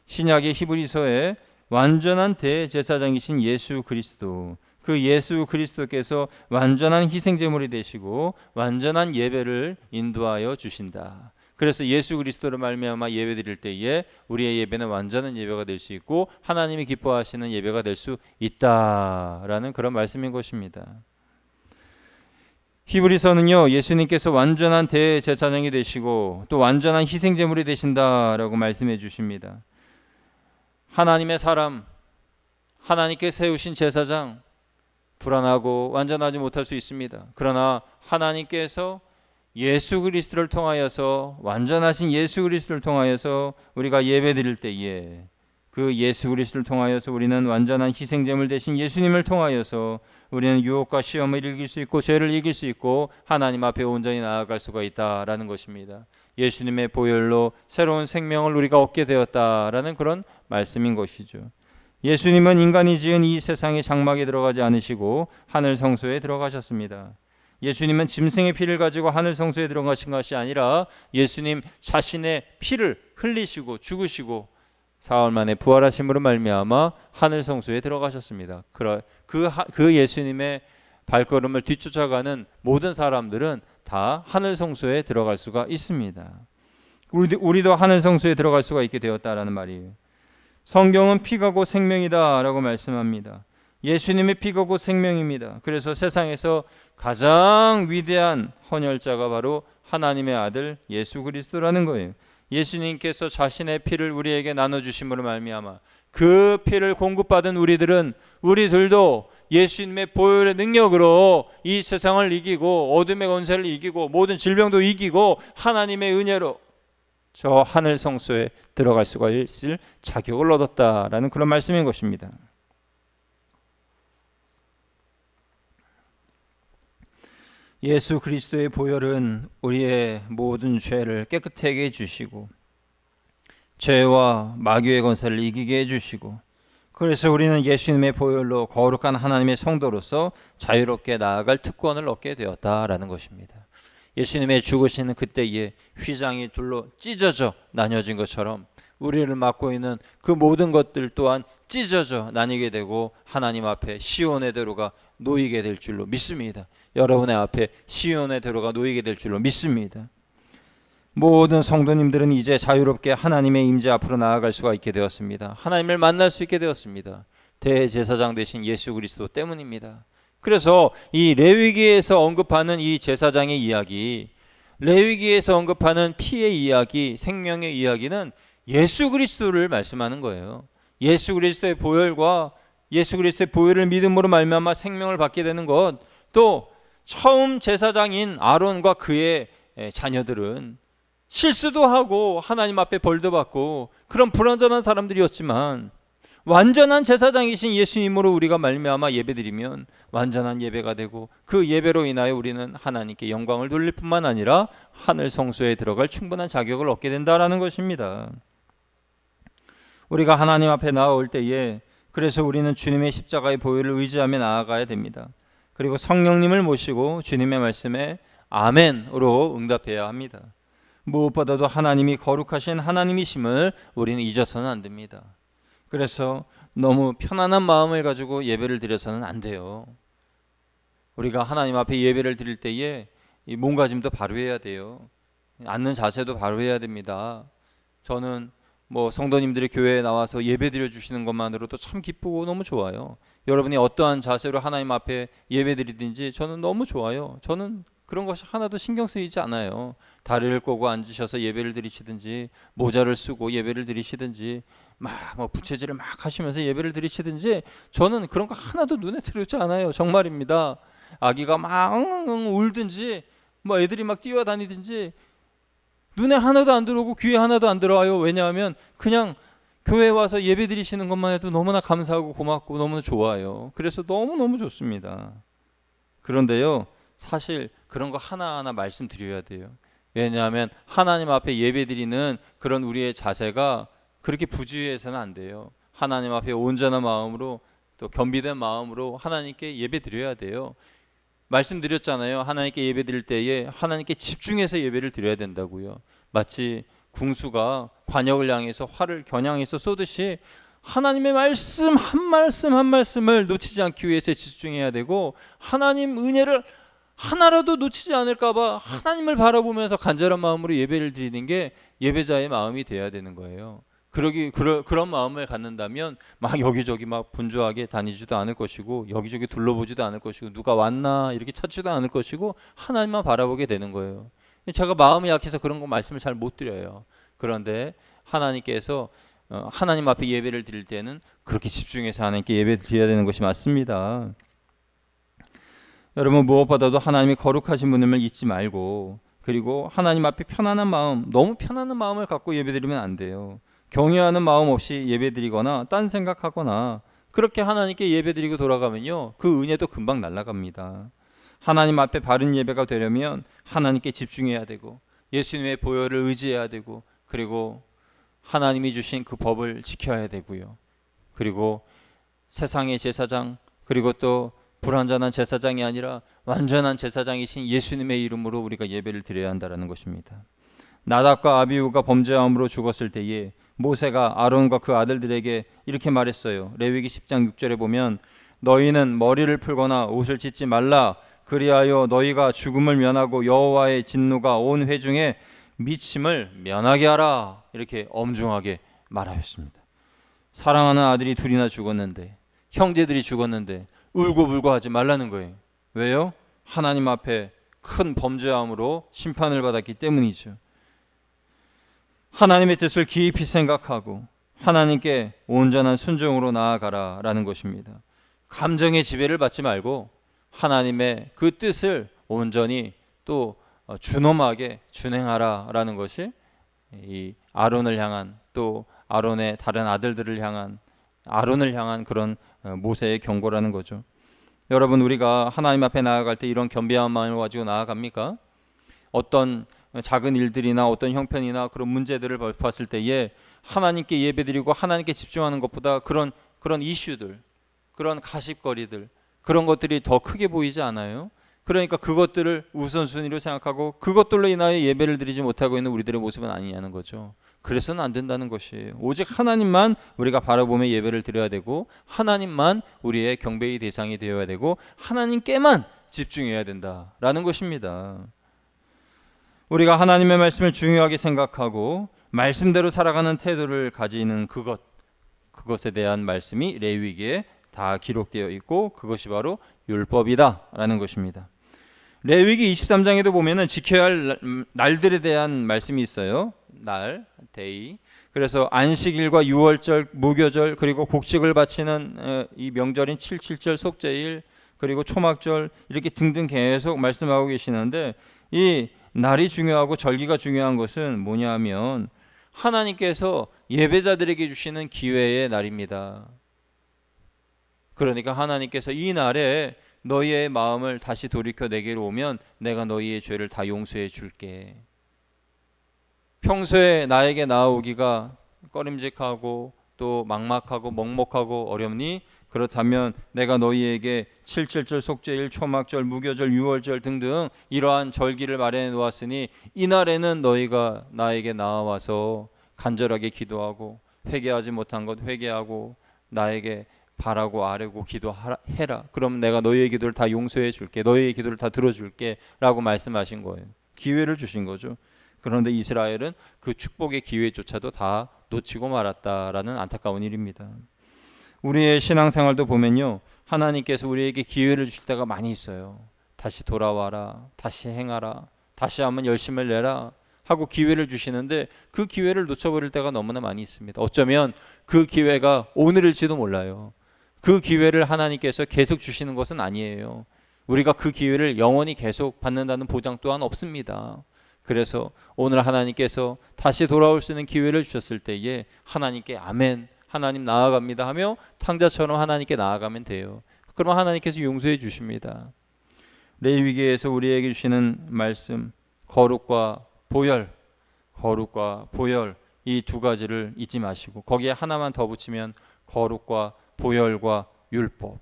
신약의 히브리서에 완전한 대제사장이신 예수 그리스도, 그 예수 그리스도께서 완전한 희생제물이 되시고 완전한 예배를 인도하여 주신다. 그래서 예수 그리스도를 말미암아 예배 드릴 때에 우리의 예배는 완전한 예배가 될 수 있고 하나님이 기뻐하시는 예배가 될 수 있다라는 그런 말씀인 것입니다. 히브리서는요, 예수님께서 완전한 대제사장이 되시고 또 완전한 희생제물이 되신다라고 말씀해 주십니다. 하나님의 사람, 하나님께 세우신 제사장, 불완하고 완전하지 못할 수 있습니다. 그러나 하나님께서 예수 그리스도를 통하여서, 완전하신 예수 그리스도를 통하여서 우리가 예배 드릴 때에 그 예수 그리스도를 통하여서 우리는 완전한 희생제물 되신 예수님을 통하여서 우리는 유혹과 시험을 이길 수 있고 죄를 이길 수 있고 하나님 앞에 온전히 나아갈 수가 있다라는 것입니다. 예수님의 보혈로 새로운 생명을 우리가 얻게 되었다라는 그런 말씀인 것이죠. 예수님은 인간이 지은 이 세상의 장막에 들어가지 않으시고 하늘 성소에 들어가셨습니다. 예수님은 짐승의 피를 가지고 하늘 성소에 들어가신 것이 아니라 예수님 자신의 피를 흘리시고 죽으시고 사흘 만에 부활하심으로 말미암아 하늘 성소에 들어가셨습니다. 그 예수님의 발걸음을 뒤쫓아가는 모든 사람들은 다 하늘 성소에 들어갈 수가 있습니다. 우리도 하늘 성소에 들어갈 수가 있게 되었다라는 말이에요. 성경은 피가 곧 생명이다라고 말씀합니다. 예수님의 피가 곧 생명입니다. 그래서 세상에서 가장 위대한 헌혈자가 바로 하나님의 아들 예수 그리스도라는 거예요. 예수님께서 자신의 피를 우리에게 나눠주심으로 말미암아 그 피를 공급받은 우리들도 예수님의 보혈의 능력으로 이 세상을 이기고 어둠의 권세를 이기고 모든 질병도 이기고 하나님의 은혜로 저 하늘 성소에 들어갈 수가 있을 자격을 얻었다라는 그런 말씀인 것입니다. 예수 그리스도의 보혈은 우리의 모든 죄를 깨끗하게 해주시고 죄와 마귀의 권세를 이기게 해주시고, 그래서 우리는 예수님의 보혈로 거룩한 하나님의 성도로서 자유롭게 나아갈 특권을 얻게 되었다라는 것입니다. 예수님의 죽으시는 그때에 휘장이 둘로 찢어져 나뉘어진 것처럼 우리를 맡고 있는 그 모든 것들 또한 찢어져 나뉘게 되고 하나님 앞에 시온의 대로가 놓이게 될 줄로 믿습니다. 여러분의 앞에 시온의 대로가 놓이게 될 줄로 믿습니다. 모든 성도님들은 이제 자유롭게 하나님의 임재 앞으로 나아갈 수가 있게 되었습니다. 하나님을 만날 수 있게 되었습니다. 대제사장 되신 예수 그리스도 때문입니다. 그래서 이 레위기에서 언급하는 이 제사장의 이야기, 레위기에서 언급하는 피의 이야기, 생명의 이야기는 예수 그리스도를 말씀하는 거예요. 예수 그리스도의 보혈과 예수 그리스도의 보혈을 믿음으로 말미암아 생명을 받게 되는 것, 또 처음 제사장인 아론과 그의 자녀들은 실수도 하고 하나님 앞에 벌도 받고 그런 불완전한 사람들이었지만 완전한 제사장이신 예수님으로 우리가 말미암아 예배드리면 완전한 예배가 되고 그 예배로 인하여 우리는 하나님께 영광을 돌릴 뿐만 아니라 하늘 성소에 들어갈 충분한 자격을 얻게 된다라는 것입니다. 우리가 하나님 앞에 나아올 때에 그래서 우리는 주님의 십자가의 보혈을 의지하며 나아가야 됩니다. 그리고 성령님을 모시고 주님의 말씀에 아멘으로 응답해야 합니다. 무엇보다도 하나님이 거룩하신 하나님이심을 우리는 잊어서는 안 됩니다. 그래서 너무 편안한 마음을 가지고 예배를 드려서는 안 돼요. 우리가 하나님 앞에 예배를 드릴 때에 이 몸가짐도 바로 해야 돼요. 앉는 자세도 바로 해야 됩니다. 저는 뭐 성도님들이 교회에 나와서 예배 드려 주시는 것만으로도 참 기쁘고 너무 좋아요. 여러분이 어떠한 자세로 하나님 앞에 예배 드리든지 저는 너무 좋아요. 저는 그런 것이 하나도 신경 쓰이지 않아요. 다리를 꼬고 앉으셔서 예배를 드리시든지 모자를 쓰고 예배를 드리시든지 막 뭐 부채질을 막 하시면서 예배를 드리시든지 저는 그런 거 하나도 눈에 들어오지 않아요. 정말입니다. 아기가 막 울든지 뭐 애들이 막 뛰어다니든지 눈에 하나도 안 들어오고 귀에 하나도 안 들어와요. 왜냐하면 그냥 교회 와서 예배 드리시는 것만 해도 너무나 감사하고 고맙고 너무나 좋아요. 그래서 너무너무 좋습니다. 그런데요, 사실 그런 거 하나하나 말씀드려야 돼요. 왜냐하면 하나님 앞에 예배 드리는 그런 우리의 자세가 그렇게 부주의해서는 안 돼요. 하나님 앞에 온전한 마음으로 또 겸비된 마음으로 하나님께 예배 드려야 돼요. 말씀드렸잖아요. 하나님께 예배 드릴 때에 하나님께 집중해서 예배를 드려야 된다고요. 마치 궁수가 관역을 향해서 활을 겨냥해서 쏘듯이 하나님의 말씀 한 말씀을 놓치지 않기 위해서 집중해야 되고 하나님 은혜를 하나라도 놓치지 않을까 봐 하나님을 바라보면서 간절한 마음으로 예배를 드리는 게 예배자의 마음이 돼야 되는 거예요. 그런 마음을 갖는다면 막 여기저기 막 분주하게 다니지도 않을 것이고 여기저기 둘러보지도 않을 것이고 누가 왔나 이렇게 찾지도 않을 것이고 하나님만 바라보게 되는 거예요. 제가 마음이 약해서 그런 거 말씀을 잘 못 드려요. 그런데 하나님께서 하나님 앞에 예배를 드릴 때는 그렇게 집중해서 하나님께 예배 드려야 되는 것이 맞습니다. 여러분 무엇보다도 하나님이 거룩하신 분임을 잊지 말고 그리고 하나님 앞에 편안한 마음, 너무 편안한 마음을 갖고 예배드리면 안 돼요. 경외하는 마음 없이 예배드리거나 딴 생각하거나 그렇게 하나님께 예배드리고 돌아가면요 그 은혜도 금방 날아갑니다. 하나님 앞에 바른 예배가 되려면 하나님께 집중해야 되고 예수님의 보혈을 의지해야 되고 그리고 하나님이 주신 그 법을 지켜야 되고요. 그리고 세상의 제사장 그리고 또 불완전한 제사장이 아니라 완전한 제사장이신 예수님의 이름으로 우리가 예배를 드려야 한다는 것입니다. 나답과 아비후가 범죄함으로 죽었을 때에 모세가 아론과 그 아들들에게 이렇게 말했어요. 레위기 10장 6절에 보면 너희는 머리를 풀거나 옷을 찢지 말라. 그리하여 너희가 죽음을 면하고 여호와의 진노가 온 회중에 미침을 면하게 하라. 이렇게 엄중하게 말하였습니다. 사랑하는 아들이 둘이나 죽었는데 형제들이 죽었는데 울고불고 하지 말라는 거예요. 왜요? 하나님 앞에 큰 범죄함으로 심판을 받았기 때문이죠. 하나님의 뜻을 깊이 생각하고 하나님께 온전한 순종으로 나아가라 라는 것입니다. 감정의 지배를 받지 말고 하나님의 그 뜻을 온전히 또 준엄하게 준행하라 라는 것이 이 아론을 향한 또 아론의 다른 아들들을 향한 아론을 향한 그런 모세의 경고라는 거죠. 여러분 우리가 하나님 앞에 나아갈 때 이런 겸비한 마음을 가지고 나아갑니까? 어떤 작은 일들이나 어떤 형편이나 그런 문제들을 봤을 때에 하나님께 예배드리고 하나님께 집중하는 것보다 그런 이슈들, 그런 가십거리들, 그런 것들이 더 크게 보이지 않아요? 그러니까 그것들을 우선순위로 생각하고 그것들로 인하여 예배를 드리지 못하고 있는 우리들의 모습은 아니냐는 거죠. 그래서는 안 된다는 것이에요. 오직 하나님만 우리가 바라보며 예배를 드려야 되고 하나님만 우리의 경배의 대상이 되어야 되고 하나님께만 집중해야 된다라는 것입니다. 우리가 하나님의 말씀을 중요하게 생각하고 말씀대로 살아가는 태도를 가지는 그것에 대한 말씀이 레위기에 다 기록되어 있고 그것이 바로 율법이다라는 것입니다. 레위기 23장에도 보면은 지켜야 할 날들에 대한 말씀이 있어요. 날, 데이. 그래서 안식일과 유월절, 무교절 그리고 곡식을 바치는 이 명절인 7.7절, 속죄일 그리고 초막절 이렇게 등등 계속 말씀하고 계시는데 이 날이 중요하고 절기가 중요한 것은 뭐냐면 하나님께서 예배자들에게 주시는 기회의 날입니다. 그러니까 하나님께서 이 날에 너희의 마음을 다시 돌이켜 내게로 오면 내가 너희의 죄를 다 용서해 줄게. 평소에 나에게 나아오기가 꺼림직하고 또 막막하고 먹먹하고 어렵니? 그렇다면 내가 너희에게 7.7절, 속죄일, 초막절, 무교절, 유월절 등등 이러한 절기를 마련해 놓았으니 이날에는 너희가 나에게 나와서 간절하게 기도하고 회개하지 못한 것 회개하고 나에게 바라고 아뢰고 기도해라. 그럼 내가 너희의 기도를 다 용서해 줄게. 너희의 기도를 다 들어줄게 라고 말씀하신 거예요. 기회를 주신 거죠. 그런데 이스라엘은 그 축복의 기회조차도 다 놓치고 말았다라는 안타까운 일입니다. 우리의 신앙생활도 보면요, 하나님께서 우리에게 기회를 주실 때가 많이 있어요. 다시 돌아와라, 다시 행하라, 다시 한번 열심을 내라 하고 기회를 주시는데 그 기회를 놓쳐버릴 때가 너무나 많이 있습니다. 어쩌면 그 기회가 오늘일지도 몰라요. 그 기회를 하나님께서 계속 주시는 것은 아니에요. 우리가 그 기회를 영원히 계속 받는다는 보장 또한 없습니다. 그래서 오늘 하나님께서 다시 돌아올 수 있는 기회를 주셨을 때에 하나님께 아멘, 하나님 나아갑니다 하며 탕자처럼 하나님께 나아가면 돼요. 그럼 하나님께서 용서해 주십니다. 레위기에서 우리에게 주시는 말씀, 거룩과 보혈 이 두 가지를 잊지 마시고 거기에 하나만 더 붙이면 거룩과 보혈과 율법.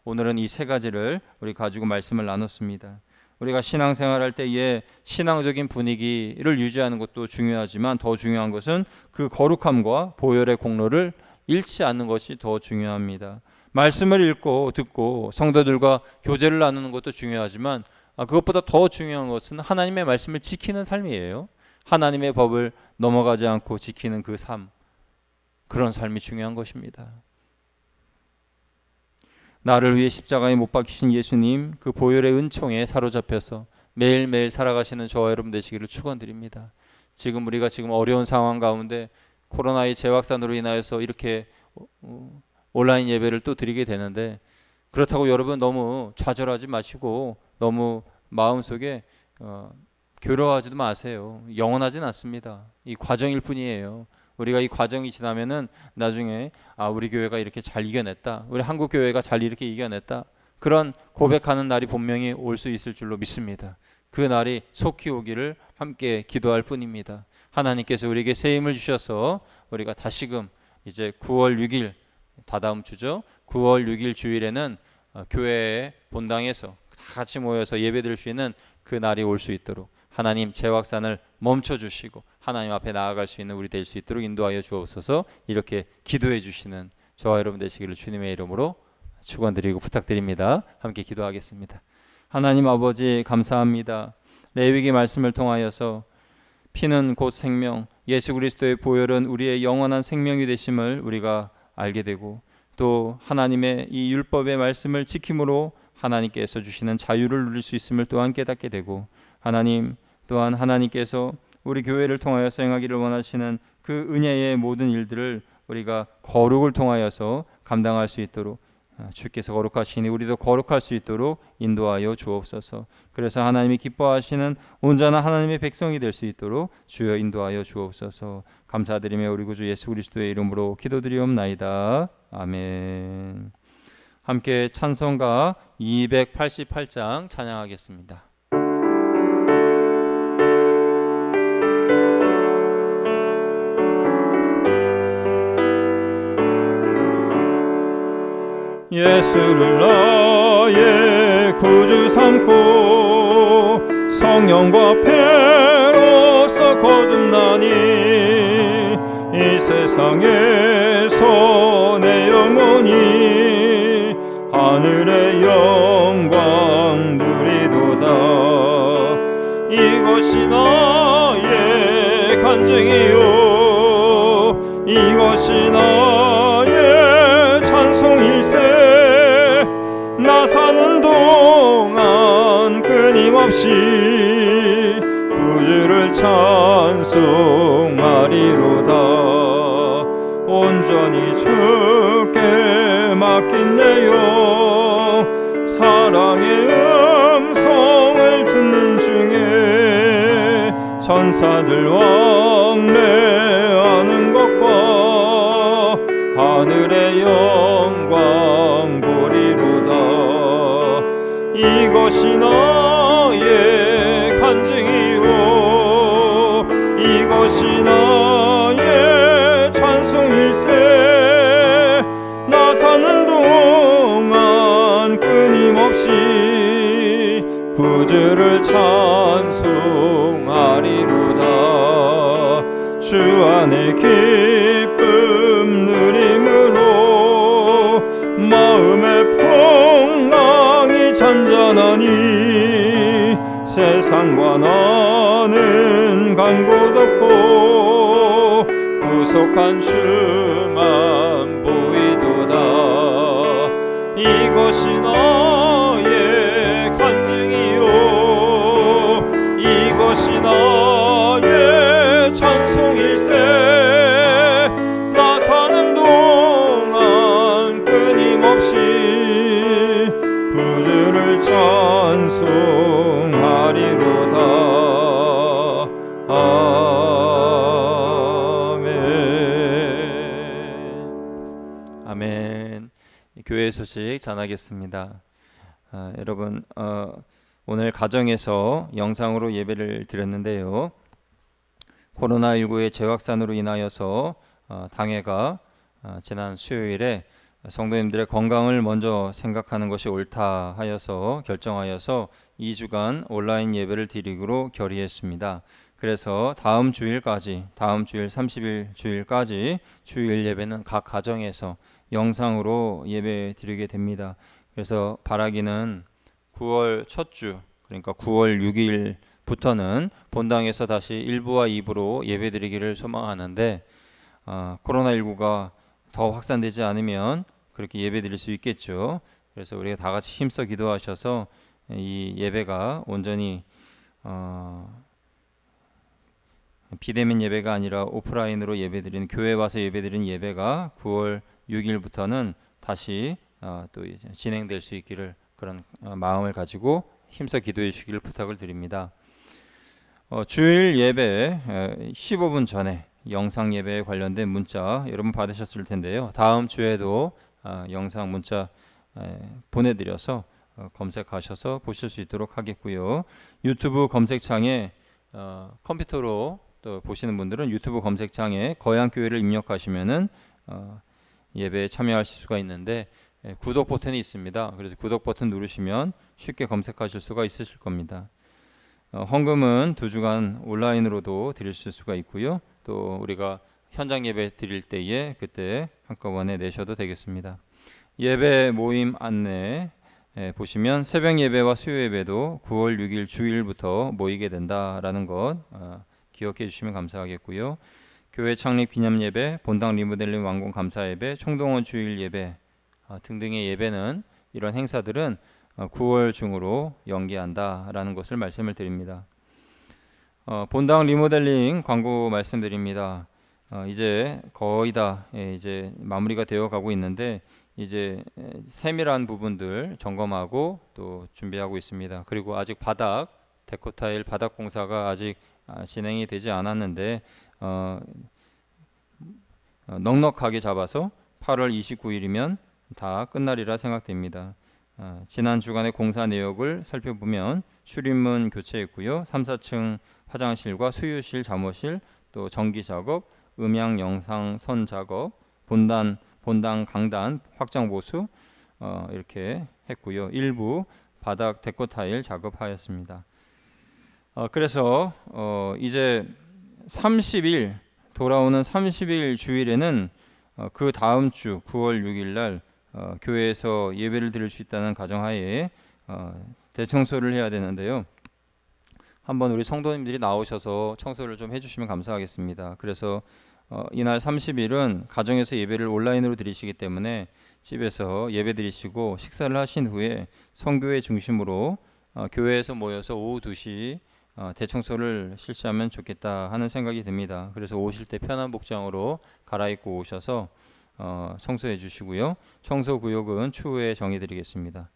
오늘은 이 세 가지를 우리 가지고 말씀을 나눴습니다. 우리가 신앙생활할 때에 신앙적인 분위기를 유지하는 것도 중요하지만 더 중요한 것은 그 거룩함과 보혈의 공로를 잃지 않는 것이 더 중요합니다. 말씀을 읽고 듣고 성도들과 교제를 나누는 것도 중요하지만 그것보다 더 중요한 것은 하나님의 말씀을 지키는 삶이에요. 하나님의 법을 넘어가지 않고 지키는 그 삶, 그런 삶이 중요한 것입니다. 나를 위해 십자가에 못 박히신 예수님, 그 보혈의 은총에 사로잡혀서 매일매일 살아가시는 저와 여러분 되시기를 축원드립니다. 지금 우리가 어려운 상황 가운데 코로나의 재확산으로 인하여서 이렇게 온라인 예배를 또 드리게 되는데, 그렇다고 여러분 너무 좌절하지 마시고 너무 마음속에 괴로워하지도 마세요. 영원하진 않습니다. 이 과정일 뿐이에요. 우리가 이 과정이 지나면은 나중에 우리 교회가 이렇게 잘 이겨냈다, 우리 한국 교회가 잘 이렇게 이겨냈다, 그런 고백하는 날이 분명히 올 수 있을 줄로 믿습니다. 그 날이 속히 오기를 함께 기도할 뿐입니다. 하나님께서 우리에게 새 힘을 주셔서 우리가 다시금 이제 9월 6일 다다음 주죠. 9월 6일 주일에는 교회의 본당에서 다 같이 모여서 예배드릴 수 있는 그 날이 올 수 있도록 하나님 재확산을 멈춰주시고 하나님 앞에 나아갈 수 있는 우리 될 수 있도록 인도하여 주옵소서. 이렇게 기도해 주시는 저와 여러분 되시기를 주님의 이름으로 축원드리고 부탁드립니다. 함께 기도하겠습니다. 하나님 아버지 감사합니다. 레위기 말씀을 통하여서 피는 곧 생명, 예수 그리스도의 보혈은 우리의 영원한 생명이 되심을 우리가 알게 되고, 또 하나님의 이 율법의 말씀을 지킴으로 하나님께서 주시는 자유를 누릴 수 있음을 또한 깨닫게 되고, 하나님 또한 하나님께서 우리 교회를 통하여서 행하기를 원하시는 그 은혜의 모든 일들을 우리가 거룩을 통하여서 감당할 수 있도록 주께서 거룩하시니 우리도 거룩할 수 있도록 인도하여 주옵소서. 그래서 하나님이 기뻐하시는 온전한 하나님의 백성이 될 수 있도록 주여 인도하여 주옵소서. 감사드리며 우리 구주 예수 그리스도의 이름으로 기도드리옵나이다. 아멘. 함께 찬송가 288장 찬양하겠습니다. 예수를 나의 구주 삼고 성령과 패로서 거듭나니 이 세상에서 내 영혼이 하늘의 영광 누리도다. 이것이 나의 간증이요 이것이 나의 찬송일세. 나 사는 동안 끊임없이 구주를 찬송하리로다. 온전히 주께 맡긴 내 영 사랑의 음성을 듣는 중에 천사들 왕래하는 것과 하늘의 영광 보리로다. 이것이 나의 간증이요 이것이 나의 찬송일세. 나 사는 동안 끊임없이 구주를 찬송하리로다. 주 안에 기쁨 마음의 풍랑이 잔잔하니 세상과 나는 간 곳 없고 구속한 주만 보이도다. 이것이 나의 간증이요 이것이 나의 찬송일세. 나 사는 동안 끊임없이 구주를 찬송하리로다. 아멘. 아멘. 교회 소식 전하겠습니다. 여러분 오늘 가정에서 영상으로 예배를 드렸는데요. 코로나19의 재확산으로 인하여서 당회가 지난 수요일에 성도님들의 건강을 먼저 생각하는 것이 옳다 하여서 결정하여서 2주간 온라인 예배를 드리기로 결의했습니다. 그래서 다음 주일까지, 다음 주일 30일 주일까지 주일 예배는 각 가정에서 영상으로 예배 드리게 됩니다. 그래서 바라기는 9월 첫 주, 그러니까 9월 6일부터는 본당에서 다시 1부와 2부로 예배 드리기를 소망하는데 코로나19가 더 확산되지 않으면 그렇게 예배 드릴 수 있겠죠. 그래서 우리가 다 같이 힘써 기도하셔서 이 예배가 온전히 비대면 예배가 아니라 오프라인으로 예배드리는, 교회 와서 예배드리는 예배가 9월 6일부터는 다시 또 이제 진행될 수 있기를 그런 마음을 가지고 힘써 기도해 주시기를 부탁을 드립니다. 주일 예배 15분 전에 영상 예배에 관련된 문자 여러분 받으셨을 텐데요. 다음 주에도 영상 문자 보내드려서 검색하셔서 보실 수 있도록 하겠고요. 유튜브 검색창에 컴퓨터로 또 보시는 분들은 유튜브 검색창에 거양교회를 입력하시면은 예배에 참여하실 수가 있는데 구독 버튼이 있습니다. 그래서 구독 버튼 누르시면 쉽게 검색하실 수가 있으실 겁니다. 헌금은 2주간 온라인으로도 드리실 수가 있고요. 또 우리가 현장 예배 드릴 때에 그때 한꺼번에 내셔도 되겠습니다. 예배 모임 안내 보시면 새벽 예배와 수요 예배도 9월 6일 주일부터 모이게 된다라는 것 기억해 주시면 감사하겠고요. 교회 창립 기념 예배, 본당 리모델링 완공 감사 예배, 총동원 주일 예배 등등의 예배는 이런 행사들은 9월 중으로 연기한다라는 것을 말씀을 드립니다. 본당 리모델링 광고 말씀드립니다. 이제 거의 다 이제 마무리가 되어 가고 있는데 이제 세밀한 부분들 점검하고 또 준비하고 있습니다. 그리고 아직 바닥 데코타일 바닥 공사가 아직 진행이 되지 않았는데 넉넉하게 잡아서 8월 29일이면 다 끝나리라 생각됩니다. 지난 주간의 공사 내역을 살펴보면 출입문 교체했고요. 3, 4층 화장실과 수유실, 잠옷실, 또 전기 작업, 음향, 영상, 선 작업, 본당 강단 확장 보수 이렇게 했고요. 일부 바닥 데코 타일 작업하였습니다. 그래서 이제 30일 돌아오는 30일 주일에는 그 다음 주 9월 6일 날 교회에서 예배를 드릴 수 있다는 가정하에 대청소를 해야 되는데요. 한번 우리 성도님들이 나오셔서 청소를 좀 해주시면 감사하겠습니다. 그래서 이날 30일은 가정에서 예배를 온라인으로 드리시기 때문에 집에서 예배 드리시고 식사를 하신 후에 성교회 중심으로 교회에서 모여서 오후 2시 대청소를 실시하면 좋겠다 하는 생각이 듭니다. 그래서 오실 때 편한 복장으로 갈아입고 오셔서 청소해 주시고요. 청소 구역은 추후에 정해드리겠습니다.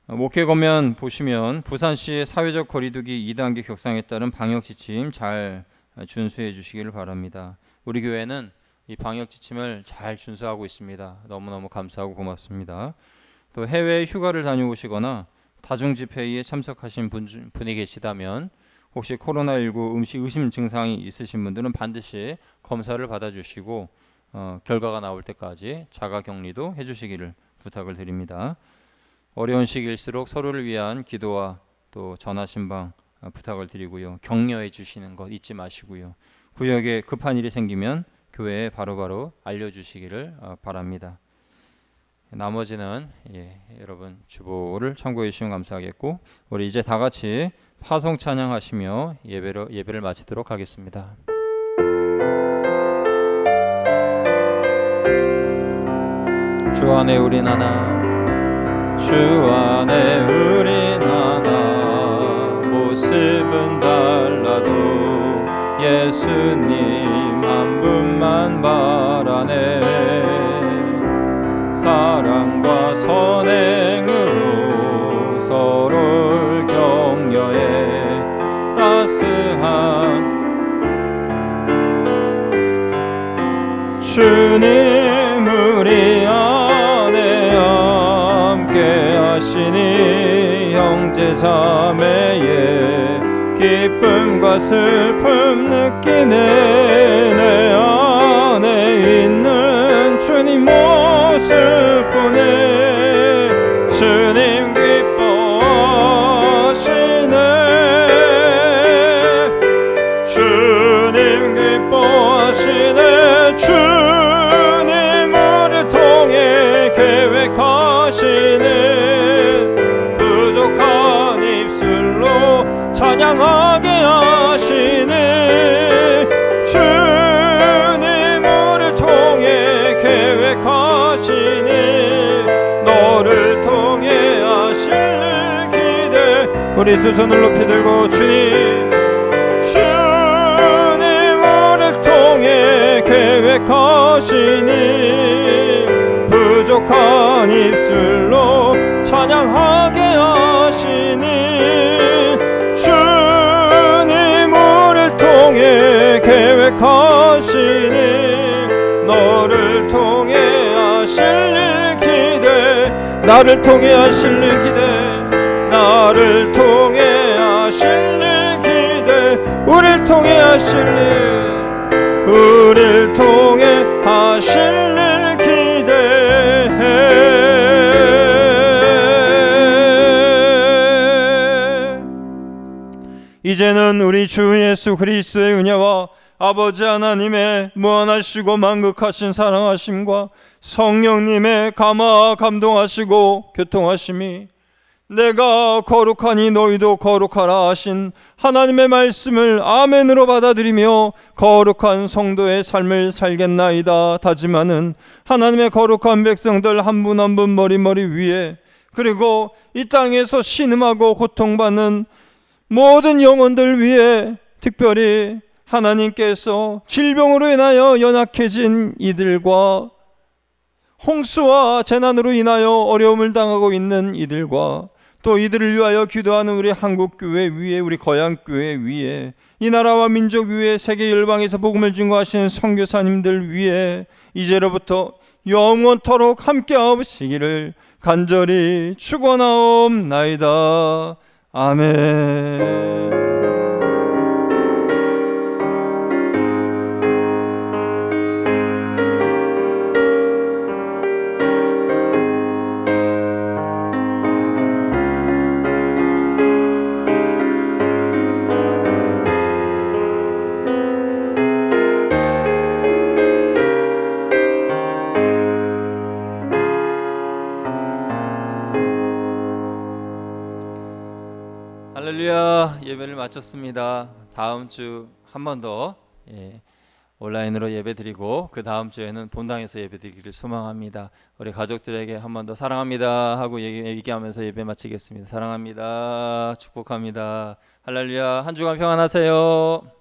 목회 권면 보시면 부산시의 사회적 거리두기 2단계 격상에 따른 방역 지침 잘 준수해 주시기를 바랍니다. 우리 교회는 이 방역 지침을 잘 준수하고 있습니다. 너무너무 감사하고 고맙습니다. 또 해외 휴가를 다녀오시거나 다중집회에 참석하신 분이 계시다면 혹시 코로나19 의심 증상이 있으신 분들은 반드시 검사를 받아주시고 결과가 나올 때까지 자가격리도 해주시기를 부탁을 드립니다. 어려운 시기일수록 서로를 위한 기도와 또 전화신방 부탁을 드리고요. 격려해 주시는 것 잊지 마시고요. 구역에 급한 일이 생기면 교회에 바로바로 알려주시기를 바랍니다. 나머지는 여러분 주보를 참고해 주시면 감사하겠고, 우리 이제 다 같이 파송 찬양하시며 예배를 마치도록 하겠습니다. 주 안에 우린 하나, 주 안에 우린 하나, 모습은 달라도 예수님 한 분만 바라네. 사랑과 선행으로 서로를 격려해 따스한 주님 우리 안에 함께 하시니, 형제자매의 기쁨과 슬픔 느끼네. 내 안에 있는 주님 모습 보네. 주님 기뻐하시네. 주님 기뻐하시네. 주님 우리를 통해 계획하시는 부족한 입술로 찬양하게 하시네. 주님 우리를 통해 계획하시네. 너를 통해 하실 일 기대. 우리 두 손을 높이 들고 주님 우리를 통해 계획하시니, 부족한 입술로 찬양하게 하시니. 주님 우리를 통해 계획하시니, 너를 통해 하실 일 기대. 나를 통해 하실 일 기대. 나를 통해 하실 일 기대. 우리를 통해 하실 일, 우리를 통해 하실 일 기대해. 이제는 우리 주 예수 그리스도의 은혜와 아버지 하나님의 무한하시고 만극하신 사랑하심과 성령님의 감화 감동하시고 교통하심이, 내가 거룩하니 너희도 거룩하라 하신 하나님의 말씀을 아멘으로 받아들이며 거룩한 성도의 삶을 살겠나이다 다짐하는 하나님의 거룩한 백성들 한 분 한 분 머리 위에, 그리고 이 땅에서 신음하고 고통받는 모든 영혼들 위에, 특별히 하나님께서 질병으로 인하여 연약해진 이들과 홍수와 재난으로 인하여 어려움을 당하고 있는 이들과, 또 이들을 위하여 기도하는 우리 한국교회 위에, 우리 거양교회 위에, 이 나라와 민족 위에, 세계 열방에서 복음을 증거하시는 선교사님들 위에 이제로부터 영원토록 함께하시기를 간절히 축원하옵나이다. 아멘. 할렐루야. 예배를 마쳤습니다. 다음 주 한 번 더 온라인으로 예배드리고, 그 다음 주에는 본당에서 예배드리기를 소망합니다. 우리 가족들에게 한 번 더 사랑합니다 하고 얘기하면서 예배 마치겠습니다. 사랑합니다. 축복합니다. 할렐루야. 한 주간 평안하세요.